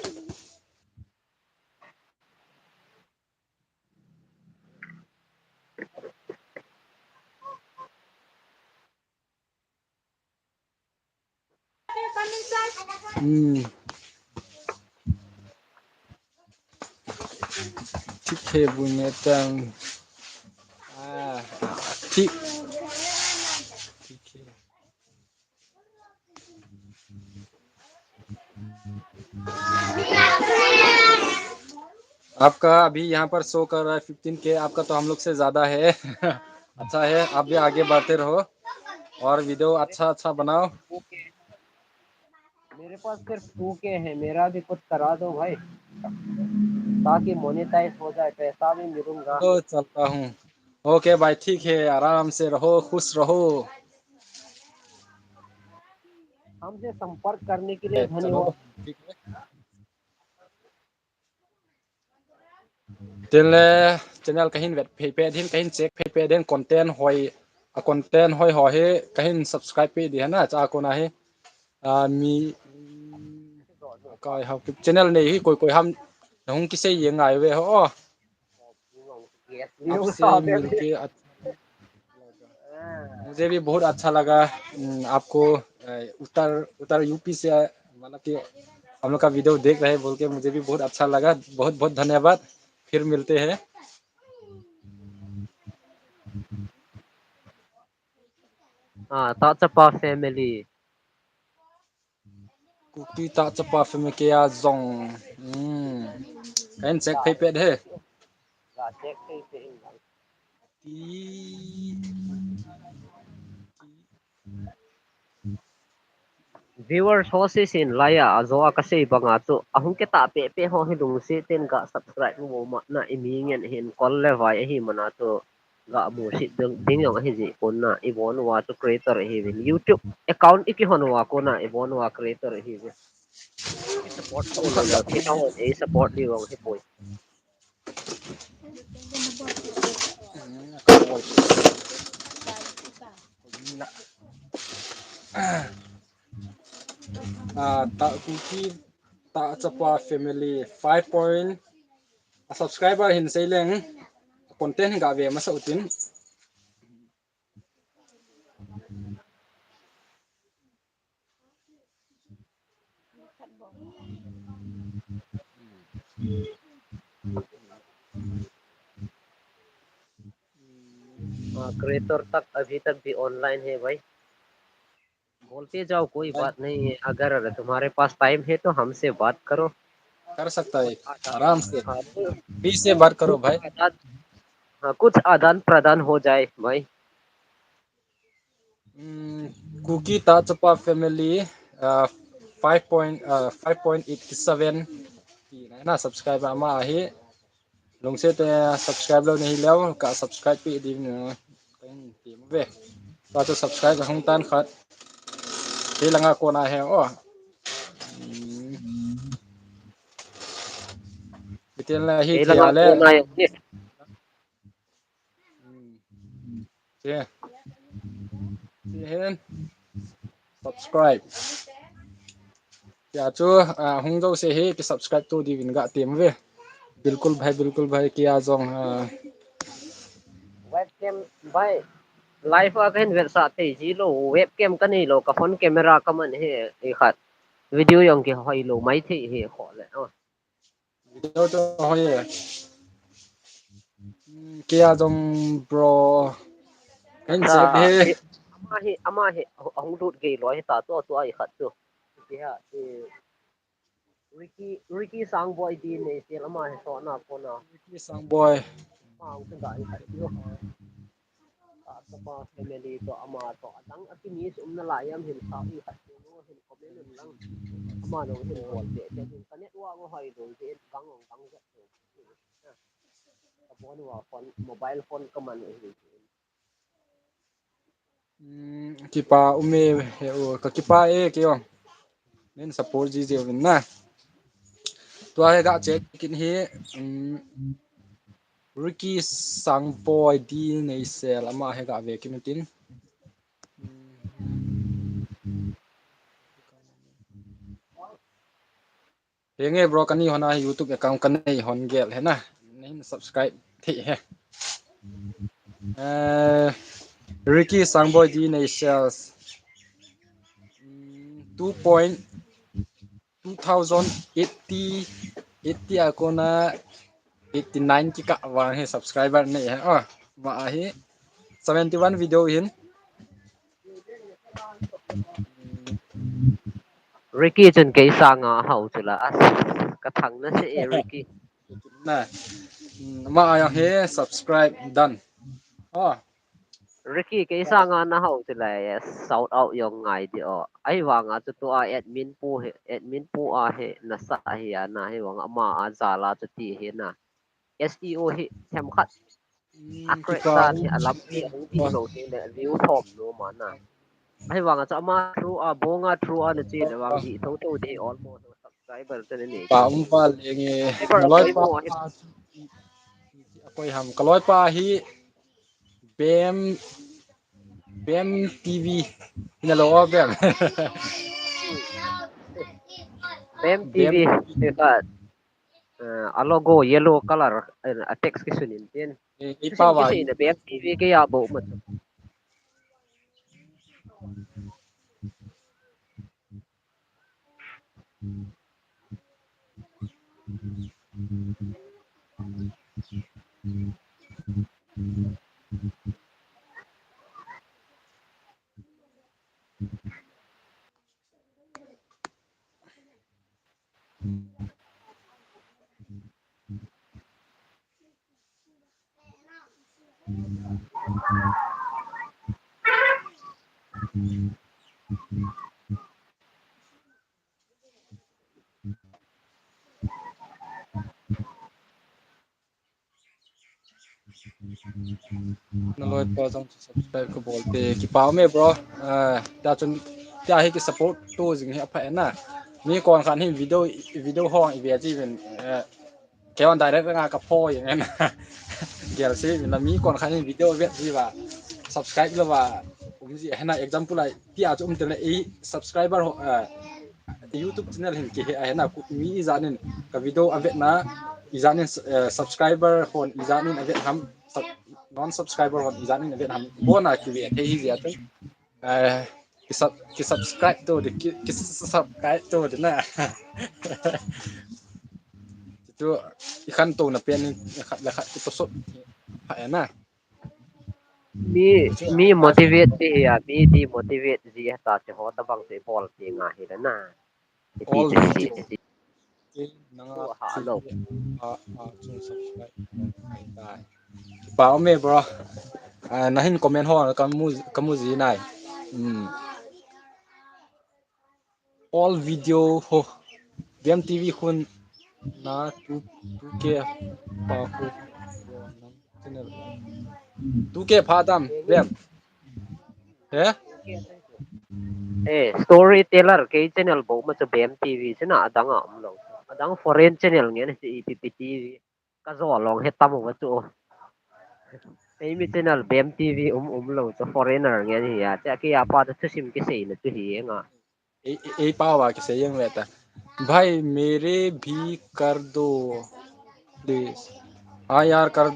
ठीक है बुनेतम ठीक ठीक है आपका अभी यहाँ पर शो कर रहा है 15K आपका तो हम लोग से ज़्यादा है अच्छा है आप भी आगे बढ़ते रहो और वीडियो अच्छा अच्छा बनाओ मेरे पास सिर्फ 2K है मेरा भी कुछ करा दो भाई ताकि मोनेटाइज हो जाए पैसा भी मिलूंगा तो चलता हूँ ओके भाई ठीक है आराम से रहो खुश रहो हमसे संपर्क करने के लिए चलो धन्यवाद ठीक है तेरे चैनल कहीं वेट पे दिन कहीं चेक पे दिन कंटेंट होय हो है कहीं सब्सक्राइब पे दिया ना चाह को ना है मी काय हाउ चैनल नहीं ही कोई कोई हम हम किसे ये आए हुए हो आपसे मिलके मुझे भी बहुत अच्छा लगा आपको उत्तर उत्तर यूपी से मतलब कि हम लोग का वीडियो देख रहे हैं बोल के मुझे भी बहुत अच्छा लगा। बहुत बहुत धन्यवाद। फिर मिलते हैं। Tatapa family. Cookie tak cepat film kia zong. Kan cek pepet he. Gak cek pe lang. Ti Viewers ho si sin laya azo kasi banga chu ahung ke ta pe ho hi lung si ten ga subscribe mo ma na imingen hin kol le vai hi mana to ga mu si ding yong hi ji kon na I bon wa to creator hi win YouTube account iki hon wa ko na I bon wa creator hi win support ko lo la ki ta hon e support li wong hi poi tak cookie tak cepat family 5 point subscriber hin sei leng content ga ve masa utin. Creator तक अभी तक भी online है भाई बोलते जाओ कोई बात नहीं है अगर तुम्हारे पास टाइम है तो हमसे बात करो कर सकता है कुछ आदान आराम से हाँ फ्री से बात करो कुछ भाई। आदान हाँ कुछ आदान प्रदान हो जाए भाई Cookie tak cepat family 5.87 na subscribe ama ahi long se te subscribe lo nahi leo ka subscribe pi di na kan tim ve ta to subscribe hong tan khat te langa ko na he o bitel na hi ये thia लगा le कौन आए होंगे che hen subscribe ya chu hong do se he ki subscribe to di vin ga tim ve बिल्कुल भाई किया Jong webcam भाई live again where साथे जी लो webcam का नहीं लो का फोन कैमरा का मन है एक हाथ वीडियो यंग के हाई लो माई थे हे खो ले वीडियो तो होye किया जोंग ब्रो kan check अच्छा he अमा हे हंग दूत गई लो है ता तो आई खत तो क्या Ricky Sangboy di ne sel ama he so na ko na ki sang boy ma ang sa ga khat yo ta pa family to ama to dang akini sum na la yam hin sa I khat no hin comment lang ama no hin bol te te hin kanet wa ngo hai do te gang ong gang ja to ka bon wa phone mobile phone ka man hi kipa ume he o ka kipa e ke on nen support ji je win na to he ga check kin he Ricky Sangboy di nei sel ama he ga ve kin tin henge bro kani hona YouTube account kan nei hon gel he na nen subscribe thi he Ricky Sangboy di nei sales 2080 80 ako na 89 ki ka wang he subscriber nei he ma hi 71 video hin Ricky chen ke sa nga hau chu la as ka thang na se Ricky na ma ya he subscribe done Ricky cái sang nga na hậu thì là shout out yung ngay di o ai wa nga tu a admin pu a he na sa hi na hi wa nga ma a za la tu ti he na SEO hi them khat accurate kipa san hi alam pi ang ti lo he le view thom no ma na ai wa nga cha ma through a bo nga through a na chi le wang di tho to de almost subscriber ten ni pa chu pa lenge subscriber naloi koi pa mo hi koi ham kaloi pa hi bem bem TV na lo bem Bem bem TV he khat a logo yellow color a text ki sunin ten ipa Kasi wa kasi na BFTV kaya bo mo. Naloi pa jong subscribe ko bolte ki pau me bro ta chun ta hi ki support to jing hi apha na mi kon khan hi video hong i ve ji ben ke on direct nga ka pho yang na gel se na mi kon khan hi video ve ji ba subscribe lo ba um ji hena example lai ti a chum tele e subscriber YouTube channel hin ki he na ku mi zanin ka video avet na izanin subscriber hon izanin avet ham non subscriber hon izanin avet ham bona ki ve the hi ya tu ki subscribe to de ki subscribe to de na tu ikan to na pen la khat to so ha na mi motivate ti ya mi di motivate ji ta che ho ta bang se bol ti nga hi da na ti all te si video te ke nanga tu ha thi lo chung subscribe ai tai ba me bro na hin comment ho kamu ji nai all video ho game tv khun na tu ke pa khu channel tu ke pha dam rem he storyteller ke channel bo ma cha bem tv chana adang am lo adang foreign channel nge ne si tv ka zo long he tam wa chu ei mi channel bem tv lo cha foreigner nge ni ya cha ki ya pa cha sim ke sei na chu hi nga ए पावा के सही रहता भाई मेरे भी कर दो please हाँ यार कर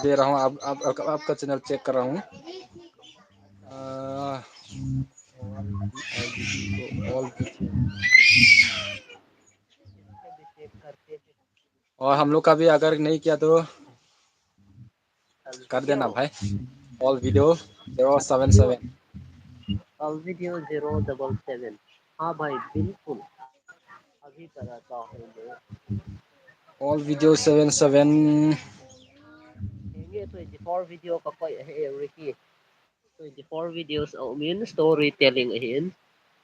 दे रहा हूँ अब आपका चैनल चेक कर रहा हूँ ऑल और हम लोग का भी अगर नहीं किया तो कर देना भाई ऑल वीडियो 077 वीडियो 077 हाँ भाई बिल्कुल अभी कराता हूँ मैं ऑल वीडियो 77 ये 24 video ka koy Ricky 24 videos au min storytelling hin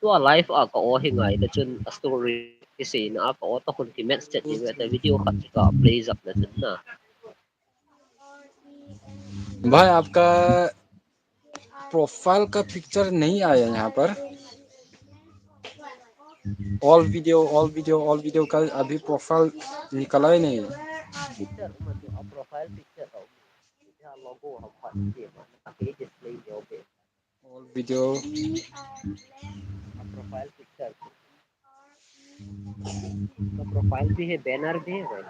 to a life a ka o hingai da chun a story isi na ka o to kun ki match chat ni ta video khat ka plays up na chun na भाई आपका profile का picture नहीं आया यहाँ पर all video का अभी profile निकला ही नहीं है picture ma to a profile picture au ya logo ha phat ke ma ka ke display yo pe all video a profile picture तो प्रोफाइल भी है बैनर भी है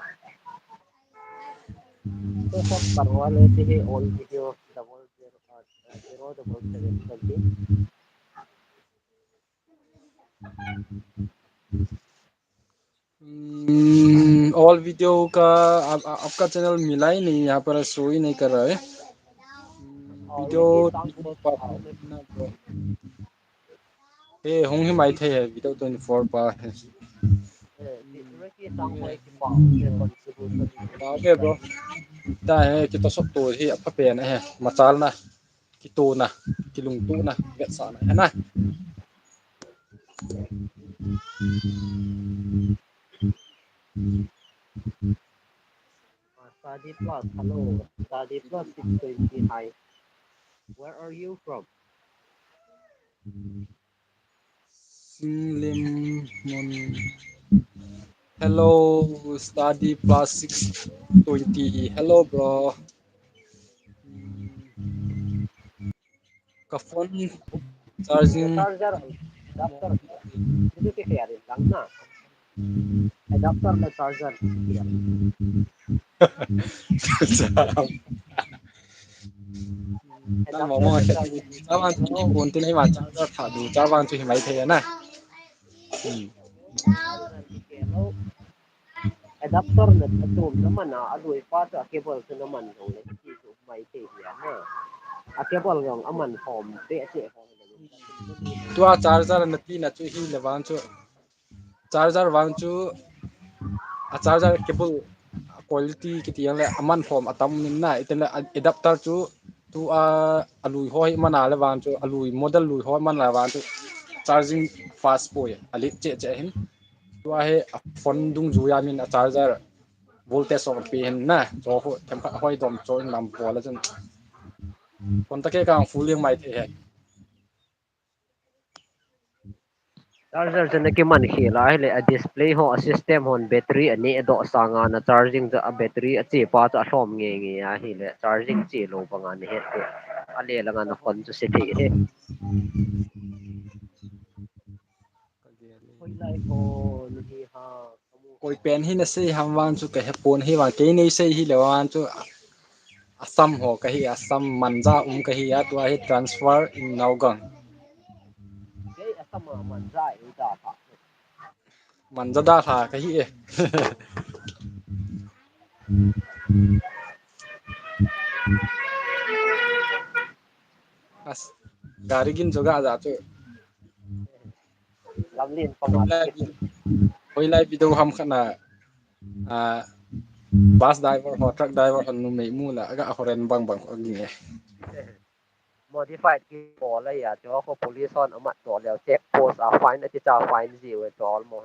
तो सब करवा लेते हैं ऑल वीडियो 007 करके ऑल वीडियो का आपका चैनल मिला ही नहीं यहाँ पर शो ही नहीं कर रहा है वीडियो रिकी सांग को ए होंगे माई थे है वीडियो 24 पर है रिकी सांग को एक पाँव के कंट्रीब्यूशन पाओगे ब्रो ता है कि तो सब तो ही अपा पे ना है मचाल ना कि तो ना कि लुंग तो ना वैसा ना है ना Study Plus hello Study Plus 620 hi where are you from Lim Mon Hello study plus 620 hello bro का phone charging charger adapter itu ke kaya rin lang na adapter na charger kaya nang mo mo adapter na cái charger cháu ăn thì bốn tên ấy mà cháu ra thả đủ cháu ăn thì mấy thế này adapter na atum naman na aluy pa sa cable sa naman ng ito may tiya na a cable ng aman hom de se hom tua charger na ti na chu hi le wan chu charger wang chu a charger cable quality ki tiang le aman form atam nin na itena adapter chu tu a alui hoi mana le wan chu alui model lui hoi man la wan chu charging fast poi ali che che hin tu a he phone dung ju ya min a charger voltage of pe hin na cho ho tem kha hoi dom cho lam po la chen kon ta ke kang full yang mai the he charger sa ki man khila hele a display ho a system hon battery ani do sanga na charging the a battery a che pa cha hlom nge nge a hele charging che lo pa nga ne het ko ale la nga na phone chu se the he hoi lai ho ni ha koi pen hi na se ham wan chu ke he pon hi wa ke nei se hi le wan chu asam ho ka hi asam manja ka hi ya tu hi transfer in naugang ke asama man zai u da pa manja da tha ka hi e as gari gin joga za chu lam lin pa ma hoi lai video ham khana a bus driver ho truck driver han nu mei mu la aga horen bang bang agi nge modified ki po la ya cho ko police on amat to le check post a fine ati cha fine ji we to all mo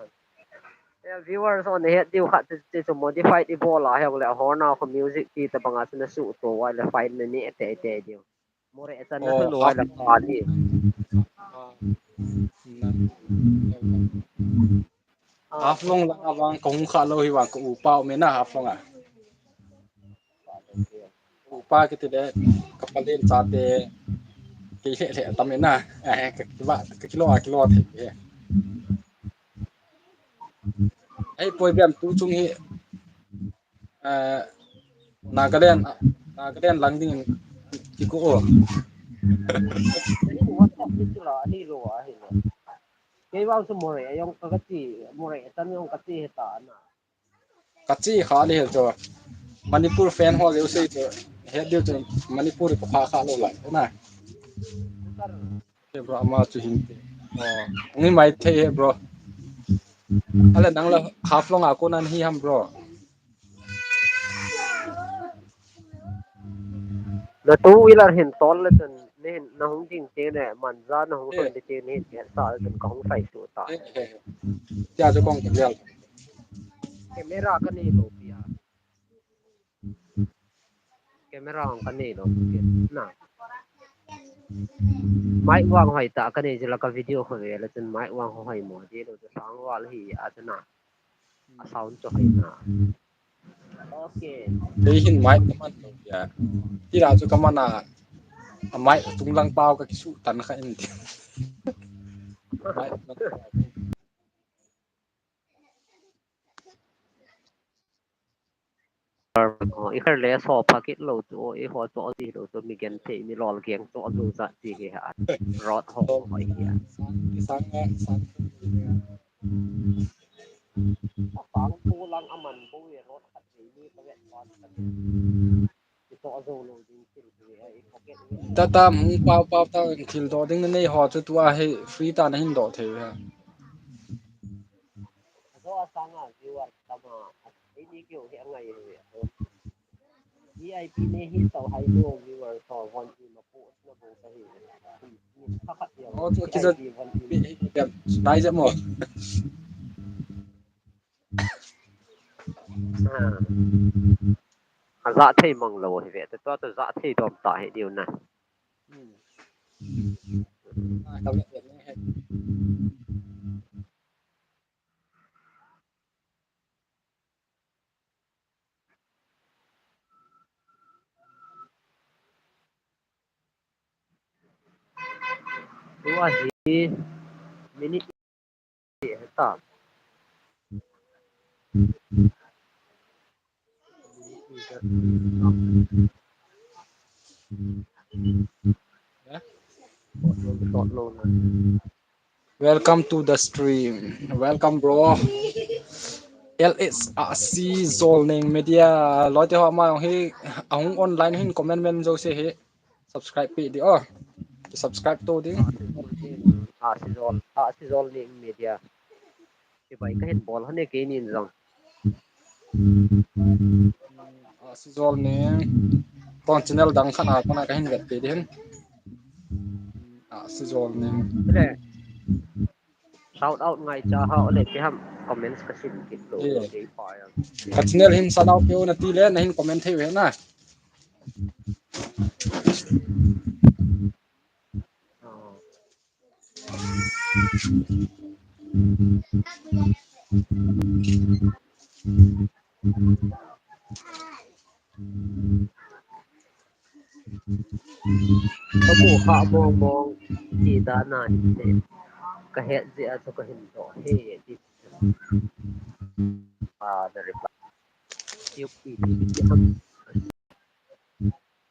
viewers on head diu khat to modified i bola he le horna ko music ti ta banga na su to wa le fine ni ate ate diu more etan na oh su wa half la ka ni half long la awang kong kha lo hi wa ko u pao me na half long a u pa ki te de kapalen cha te ki he le ta me na ka ki ba ka kilo a kilo the he ai poi biam tu chung hi Nagaland lang din ki ko ni whatsapp ni la ni lo a hi ke wa su more ayong ka ti more etan yong ka ti ta na kachi kha le he cho manipur fan ho le se cho he de cho manipur ko pha kha lo la na he bro ama chu hin te ngi mai the he bro ala nang la half long a ko nan hi ham bro na two wheeler hin tol le tan ne na hung jing te ne man za na hung ton de te ne ke sa tan ka hung sai su ta ya cho kong ya camera ka ni lo pia camera hong ka ni lo na mai wang hoi ta ka ni jela ka video ho ve le tan mai wang hoi mo de lo ta sang wal hi a na a sound cho hai na okay de hin mai ka man lo ya ti ra cho ka mana mai tung lang pao ka kisu tan kha in mai ikar le so pakit lo to i ho to di lo to mi gen te mi lol geng to zo za ti ge ha rot ho hoi ya sang sang sang pu lang aman pu ye rot khat ni ni ka vet pa to zo lo ding til ge ai pocket ta ta mung pao pao ta khil do ding nei ho chu tu a he free ta na hin do the ha zo sang a viewer tama ai ni kyo he ngai ye VIP ne hi to hai lo viewer so one ti ma pu na bo ka hi ni kha khat ya o chu ki za bi nai za mo za thei mang lo hi ve to za thei dom ta he diu na ka ve he tua hi minute ta welcome to the stream welcome bro LS C zol neng media loi te ho ma hi ahung online hin comment men jo se he subscribe pi di oh subscribe to di asizol ni media thì vậy cái hình ball hắn cái nhìn rằng si zol neng ton channel dang khana kona ka hin vet pe di hin si zol neng thế này shout out ngay cho họ để cái ham comments cái xin cái đồ cái file ka channel hin sanau pe na ti le na hin comment thei we na có bộ họ mong mong chỉ đã là thế cái hệ gì cho cái hình đó hệ gì the reply yêu ý thì ham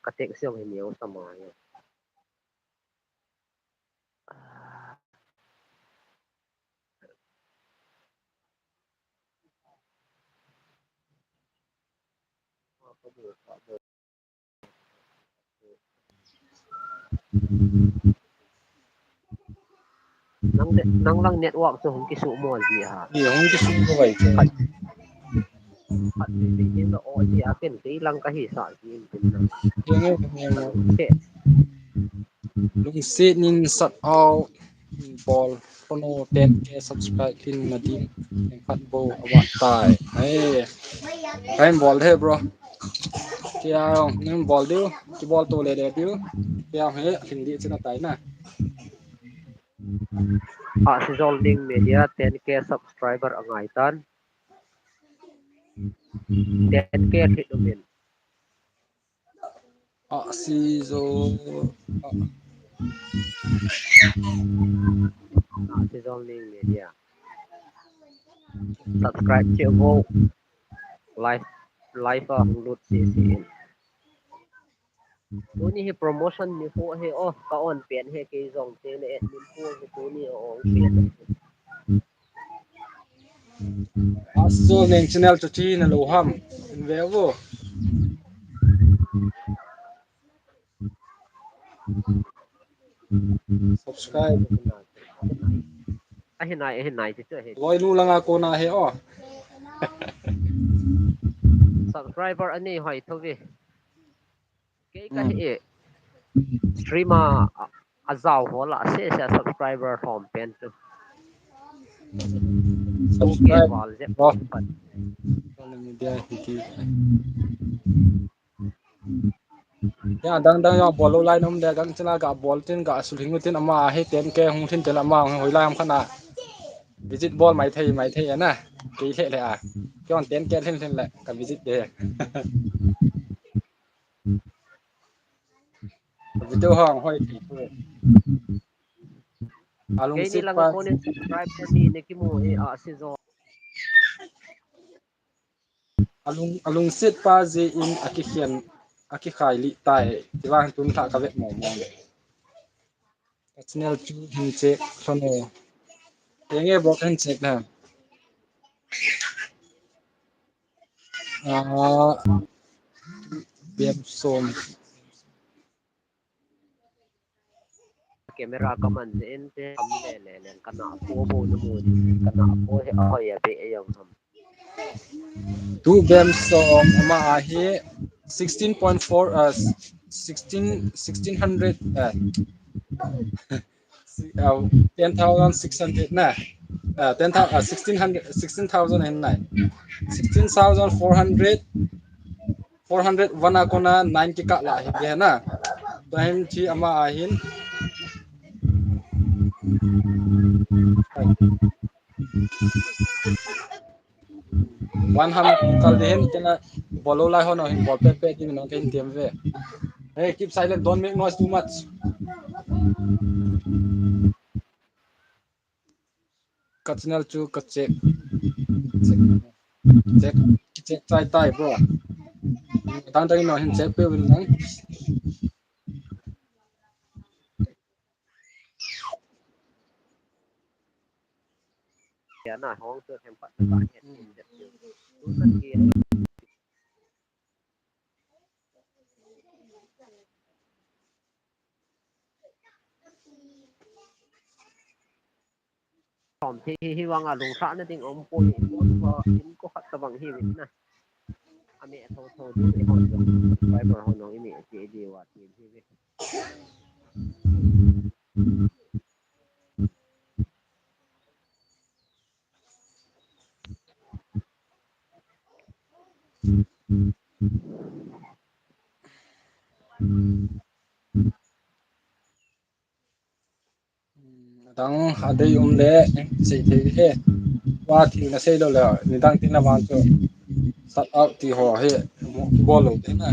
cái tiếng siêu hình nhiều sao mà năng năng network cho không cái số mua gì hả ni hung ki su ko vai ke phát triển đến độ gì à cái lăng cái gì sợ gì bên này thế lung se nin sat out ball kono 10k subscribe hin na din en khat bo awat tai hey kain ball the bro kia nim ball diu ki ball to le de diu kia he hindi chena tai na Resolving Media 10k subscriber ang aitan 10k hit umin si zo Resolving Media subscribe chưa vô live live lut cc tu ni hi promotion ni po he oh ka on pen he ke zong te ne admin po ke tu ni on pen aso neng channel to chi na lo ham in ve wo subscribe a hi nai ti he loi lu langa ko na he o subscriber ani hoi thovi ke ka hi streamer azau hola se se subscriber from pen tu ke subscribe wal je ro pat social media hiki ya dang dang ya bolo lai nom de gang chana ga bol tin ga suling tin ama he 10k hung tin ten ama hoi lai am khana visit ball mai thei na ki le le a kyon 10k ten ten le ka visit de video hang hoi ki tu alung ke ni sit lang pa ko ni subscriber ni ne ki mo e a si zo alung sit pa je in aki khian aki khai li tai tiwang tum tha ka ve mo mo channel chu hin che khono tenge bok hin check na bem som camera ka man zen te kam le le le kana po bo no mo ni kana po he a ya be e yang ham two bem som ama ahi 16.4 1600 10,600 na 10,000 1600 16,009 16,400 400 wana kona 90 ka la hi na to hem chi ama ahin 100 kal de hen kena bolo la hono hin bol pe ti no ken tiam ve hey keep silent don't make noise too much ka channel chu ka check check check tai tai bro tang tang no hin check pe wil nang ya na hong tu tempat dekat head injet tu tu kan kia tom thi hi wang a lung sa na ding om po ni mo ba in ko khat ta bang hi win na ame tho tho du e hon jo bai ba hon nong ime ti di wa ti hi we dang adai le sei thei he wa thi na sei lo la ni dang tin na wan chu sat out ti ho he bol lo te na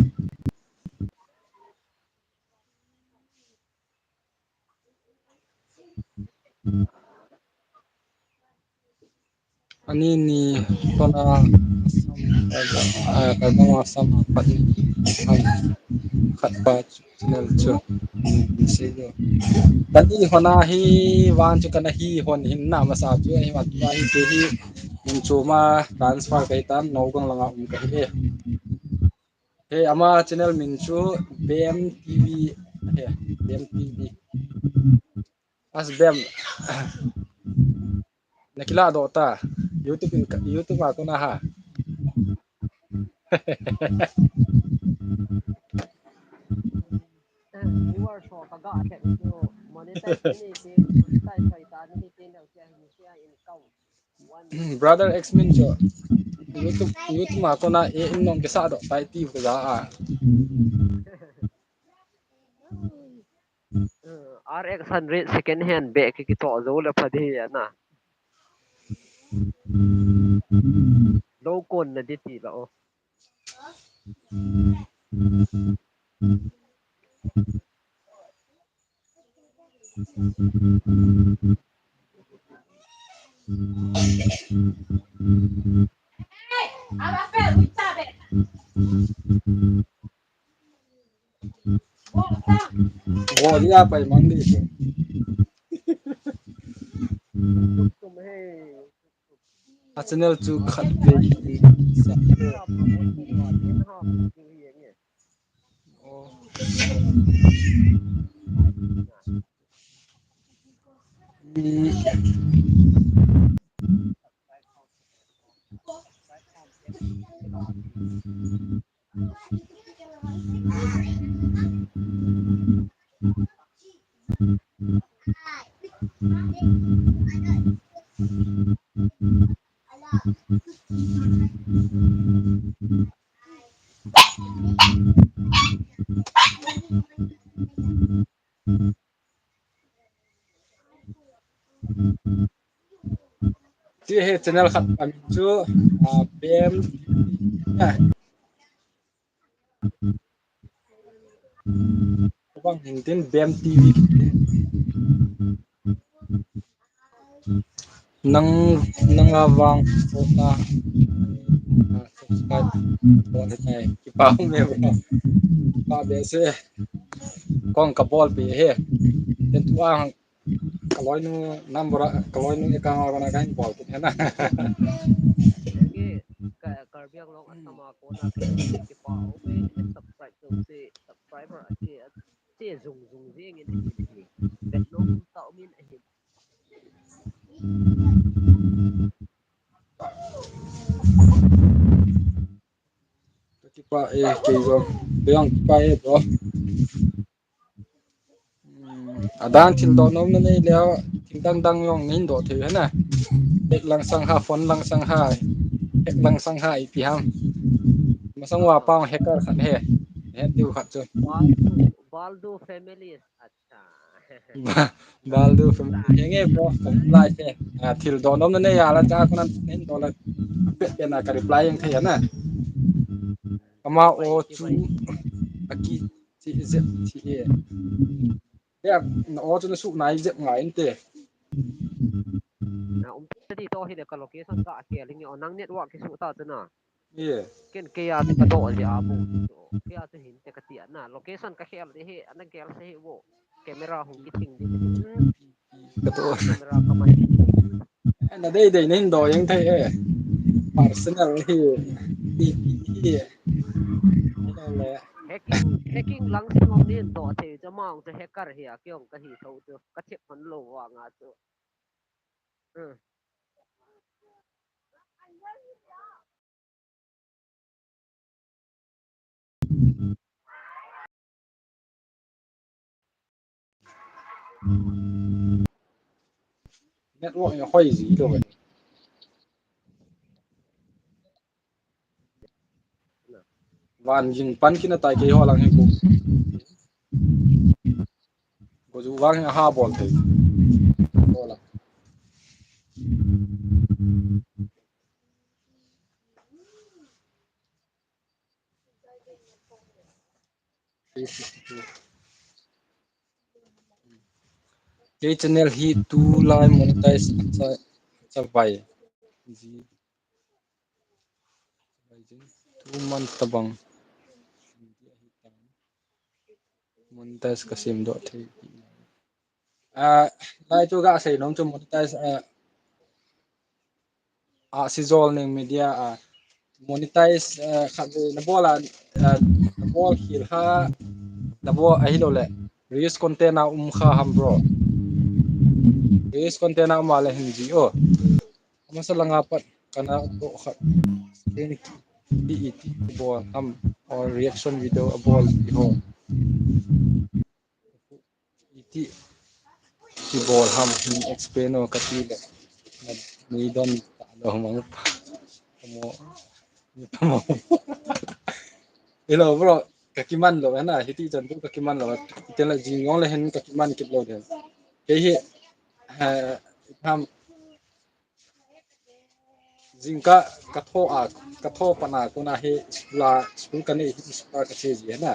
ani ni kona ka sam pat khat pa channel chu sei lo tani hona hi wan chu kana hi hon hin na ma sa chu hi ma tu hi te hi min chu ma transfer kai tan no gong langa ka hi he ama channel min chu bem tv he bem tv as bem nakila do ta youtube ko na ha viewer so ka ga the tu monetize ni ti monetize sai ta ni ti na sia in kau one brother x min chu youtube ko na e in nong ke sa do tai ti ko za a RX 100 second hand be ki to zo le phadi ya na low kon na di ti la o bo dia pai mang di tum he a channel chu khat pe sa ka promote ko wa den ha ki hi nge ti he channel khat am chu bem bang hin tin bem tv nang nang awang ko na subscribe ko thai ki pa me ba pa be se kong ka bol pe he ten tu ang kaloi nu number kaloi nu account na kan bol te na nge ka karbiang long asama ko na ke ki pa o be he subscribe to se subscriber a che zung zung je nge ne hi hi bet nom ta min a hi ki pa e ke zo beang pa e bro adan thil do nom na nei leo thing dang dang yong nin do the na ek lang sang ha phone lang sang ha ek lang sang ha i pi ham ma sang wa pa hacker khat he he tiu khat chu baldo families acha baldu henge bro reply se thil do nom na nei ya la cha ko nan nin do la pe na ka reply yang the na ama o chu aki chi ze chi e ya na o chu na su nai ze ngai te na tadi to hi de ka location ka ke lingi onang network ki su ta na ye ken ke ya ka do ali abu ke ya te hin te ka ti na location ka khel de he ana gel se he wo camera hung ki ting de ka to camera ka man na dei nin do yang thai e personal hi hi hello le hacking lang sang om nin do the jamang to hacker hi a kyong ka hi tho to ka chep man lo wa nga to network ya hoi gì đâu vậy van jing pan kina tai ke ho lang he ko ju wang ha bol thei bola cái channel hi tu lai monetize cha bai ji 2 month tabang monetize ka sim do thei lai chu ga sei nom chu monetize si zol ning media monetize khabe na bola na bol hil ha na bo a hi lo le reels content na kha ham bro reels content na ma le hin ji o masalanga pat kana to khat screen DET bol ham or reaction video bol ho iti bol ham explain o katile ni don lo mo mo hello bro kakiman lo na hiti jan bu kakiman lo tela jingong le hen kakiman kit lo den ke hi ham jingka katho pana kuna he school kani school ka che ji na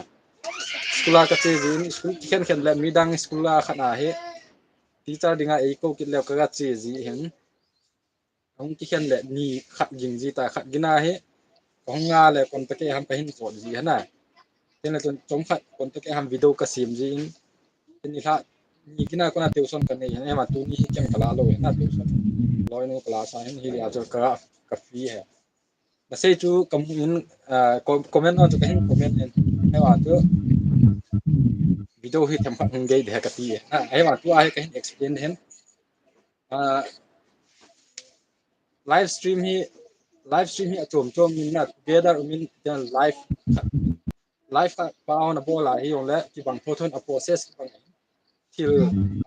school ka che ji school khen le midang school khana he teacher dinga e ko kit le ka che ji hen hong ki khen le ni khat jing ji ta khat gina he hong nga le kon ta ke ham ka hin ko ji na ten la chom khat kon ta ke ham video ka sim ji in ni kha ni kina kona tuition kan nei he ma tu ni kem kala lo na tuition loi no class a hin hi ya cho ka free he na sei chu kam in comment on chu ka hin comment en he wa tu video hi them khat ngei de ka ti he wa tu a he ka hin explain hen live stream hi chom min na together min live pa on a bola hi on le ki bang photon a process bang til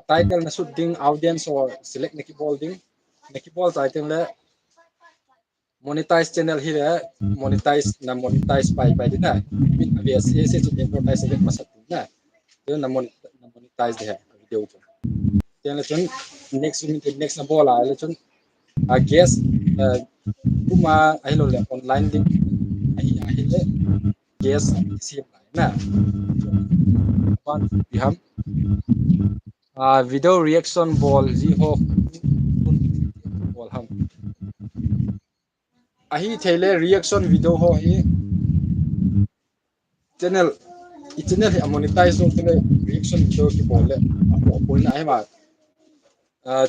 title na shoot ding audience or select neki ball ding neki ball title le monetize channel hi le monetize pai dina min abs se chu advertise event masat na yo na monetize de video chu ten le chun next na bola le chun a guest kuma ai lo le online ding ai le guest sim na one biham video reaction ball ji ho ball ham ahi thele reaction video ho hi channel channel hi monetize ho tele reaction video ki ball le ball na ai ma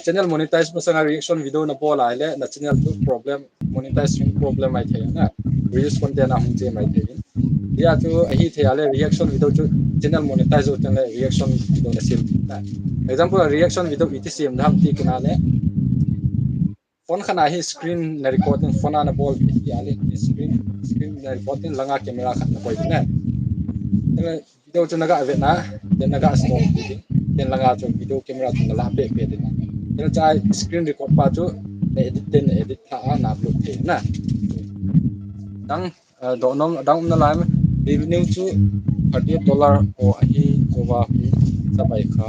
channel monetize pa sanga reaction video na ball ai le na channel tu problem monetize problem ai the na reels content a hung che mai the ya tu ahi thele reaction video chu channel monetize ho tele reaction video na sim na example reaction video iti sim dham ti kana le phone khana hi screen na recording phone na ball hi ale screen na recording langa camera khat na koi na video chu naga ave na den naga stop den langa chu video camera chu la pe pe den den chai screen record pa chu edit tha na upload the na dang do nom dang na la revenue chu $30 o ahi jowa sabai kha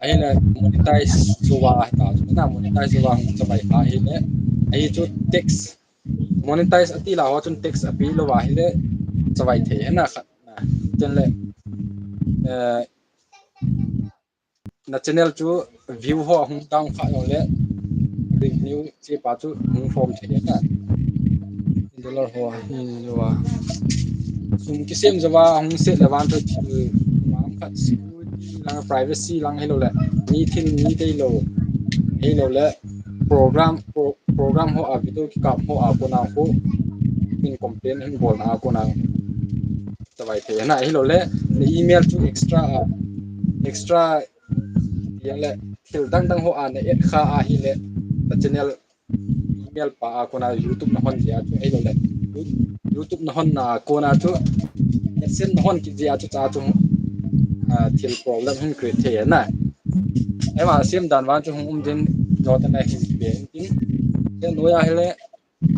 aina monetize jowa ta na monetize jowa sabai kha ile ai chu tax monetize ati la ho chun tax api lo wa ile chawai the na khat na chen le na channel chu view ho hung down kha yo le revenue che pa chu hung form the na dollar ho hi wa sum kisem jawa hung se lewan to mam khat security lang privacy lang hello le ni thin ni dei lo ei lo le program ho a video ki kap ho a ko na ko in complain in bol na ko na tawai the na ei lo le email to extra yang le thil dang dang ho an e kha a hi le ta channel email pa a ko na youtube na hon ja chu ei lo le youtube na hon na ko na chu sen na hon ki ja chu cha chu thil problem hin create the na em à sim dan wan chu hum din do ta na hin be tin ten noya hele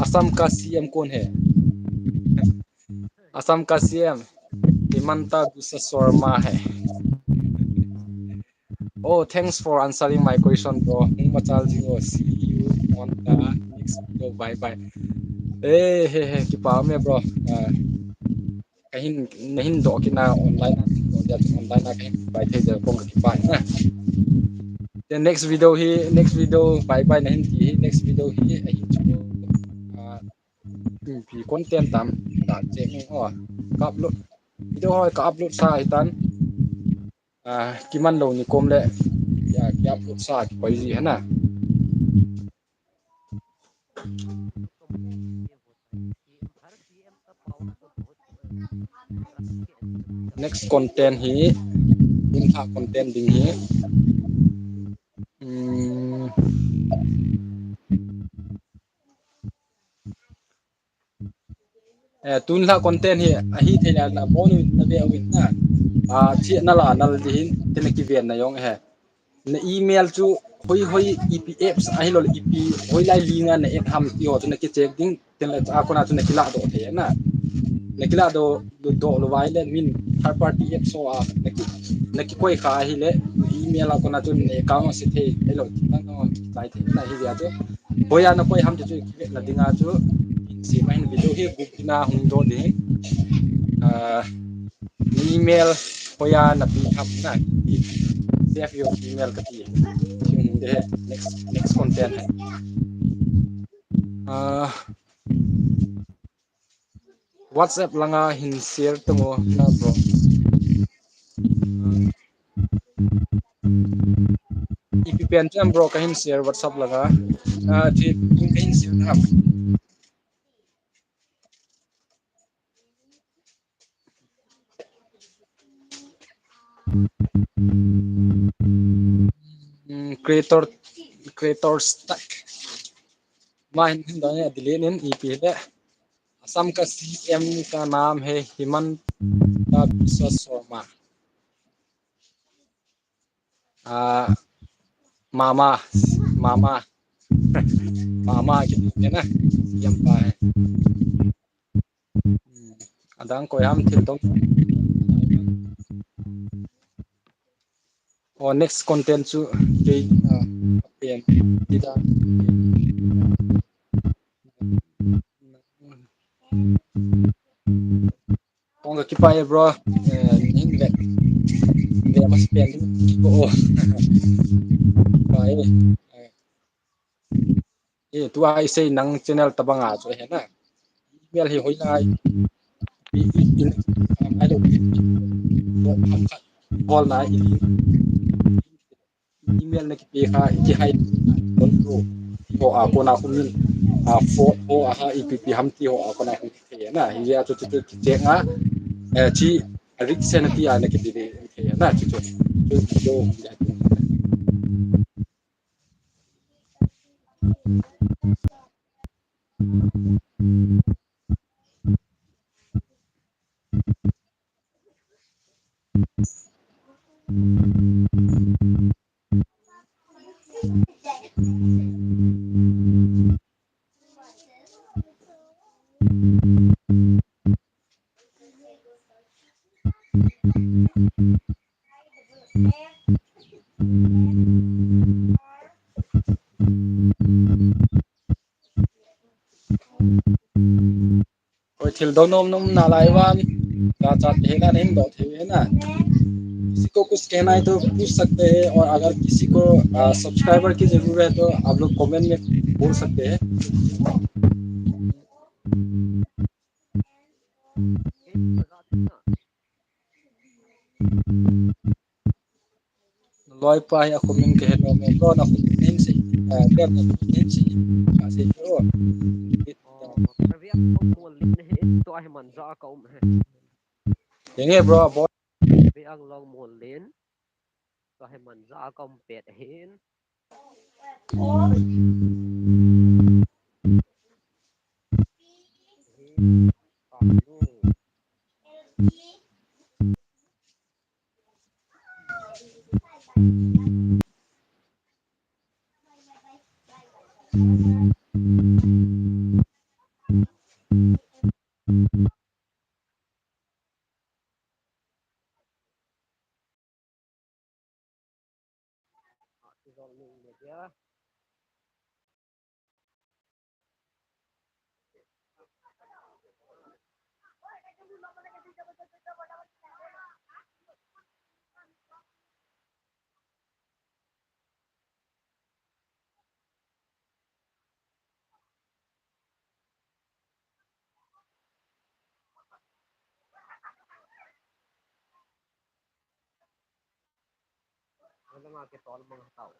asam ka cm kon he asam ka cm himanta bisa sorma hai. Oh, thanks for answering my question, bro. Machal jingo. See you on the next video. Bye bye. Hey, kipa me bro. Kahin nahin do kina online do dia online na kahin bye the ja kong kipa na. The next video bye bye nahin ki next video hi ahin chu pi content tam da che ni ho ka upload video ho ka upload sa hitan kiman lo ni kom le ya kya upload sa ki pai ji है ना next content hi in ha content ding hi tun la content hi hi thela la bonu na be awit na thi na la nal din tin ki ven na yong he na email chu hoi epf a hi lo ep hoi lai linga na ek ham ti ho tu na ki check ding tin la a ko na tu na ki la do the na nakila do lo vai le min third party app so a naki koi kha hi le email a ko na tu ne account se the hello tang no tai the na hi ya tu boya na koi ham chu la dinga chu si main video hi book na hung do de email boya na pi ham na save your email ka ti de next content hai WhatsApp langa hin share tamo na bro ipn jam bro kahin share WhatsApp langa thi kahin share na creator stack main danya dilenin ep le Assam का CM का नाम है हिमंता बिस्वा शर्मा मामा मामा मामा के ना CM का है अदांग को हम थिल तो और नेक्स्ट कंटेंट चु के पेन इदा Kung kipai bro ning le mas pen ko pai tu ai sei nang channel tabanga cho he na email hi hoi lai in ai do call na email na ki pe kha ki hai don pro ho a ko na hun fo ho a ha ipp ham ti ho a ko na he na hi ya chu che nga chi rik sen ti a na ki de he na chu do Rồi thil do nom na lai wan ka chat he na ning do the na किसी को कुछ कहना है तो पूछ सकते हैं और अगर किसी को सब्सक्राइबर की जरूरत है तो आप लोग कमेंट में बोल सकते हैं boy pa aku min ke hello me bro na aku min si dia na min si si bro Riak ko mo lin he to ai man za ka he yang bro boy bi ang long mo lin to ai man za ka pet hin dia wala nga ke tol mga tao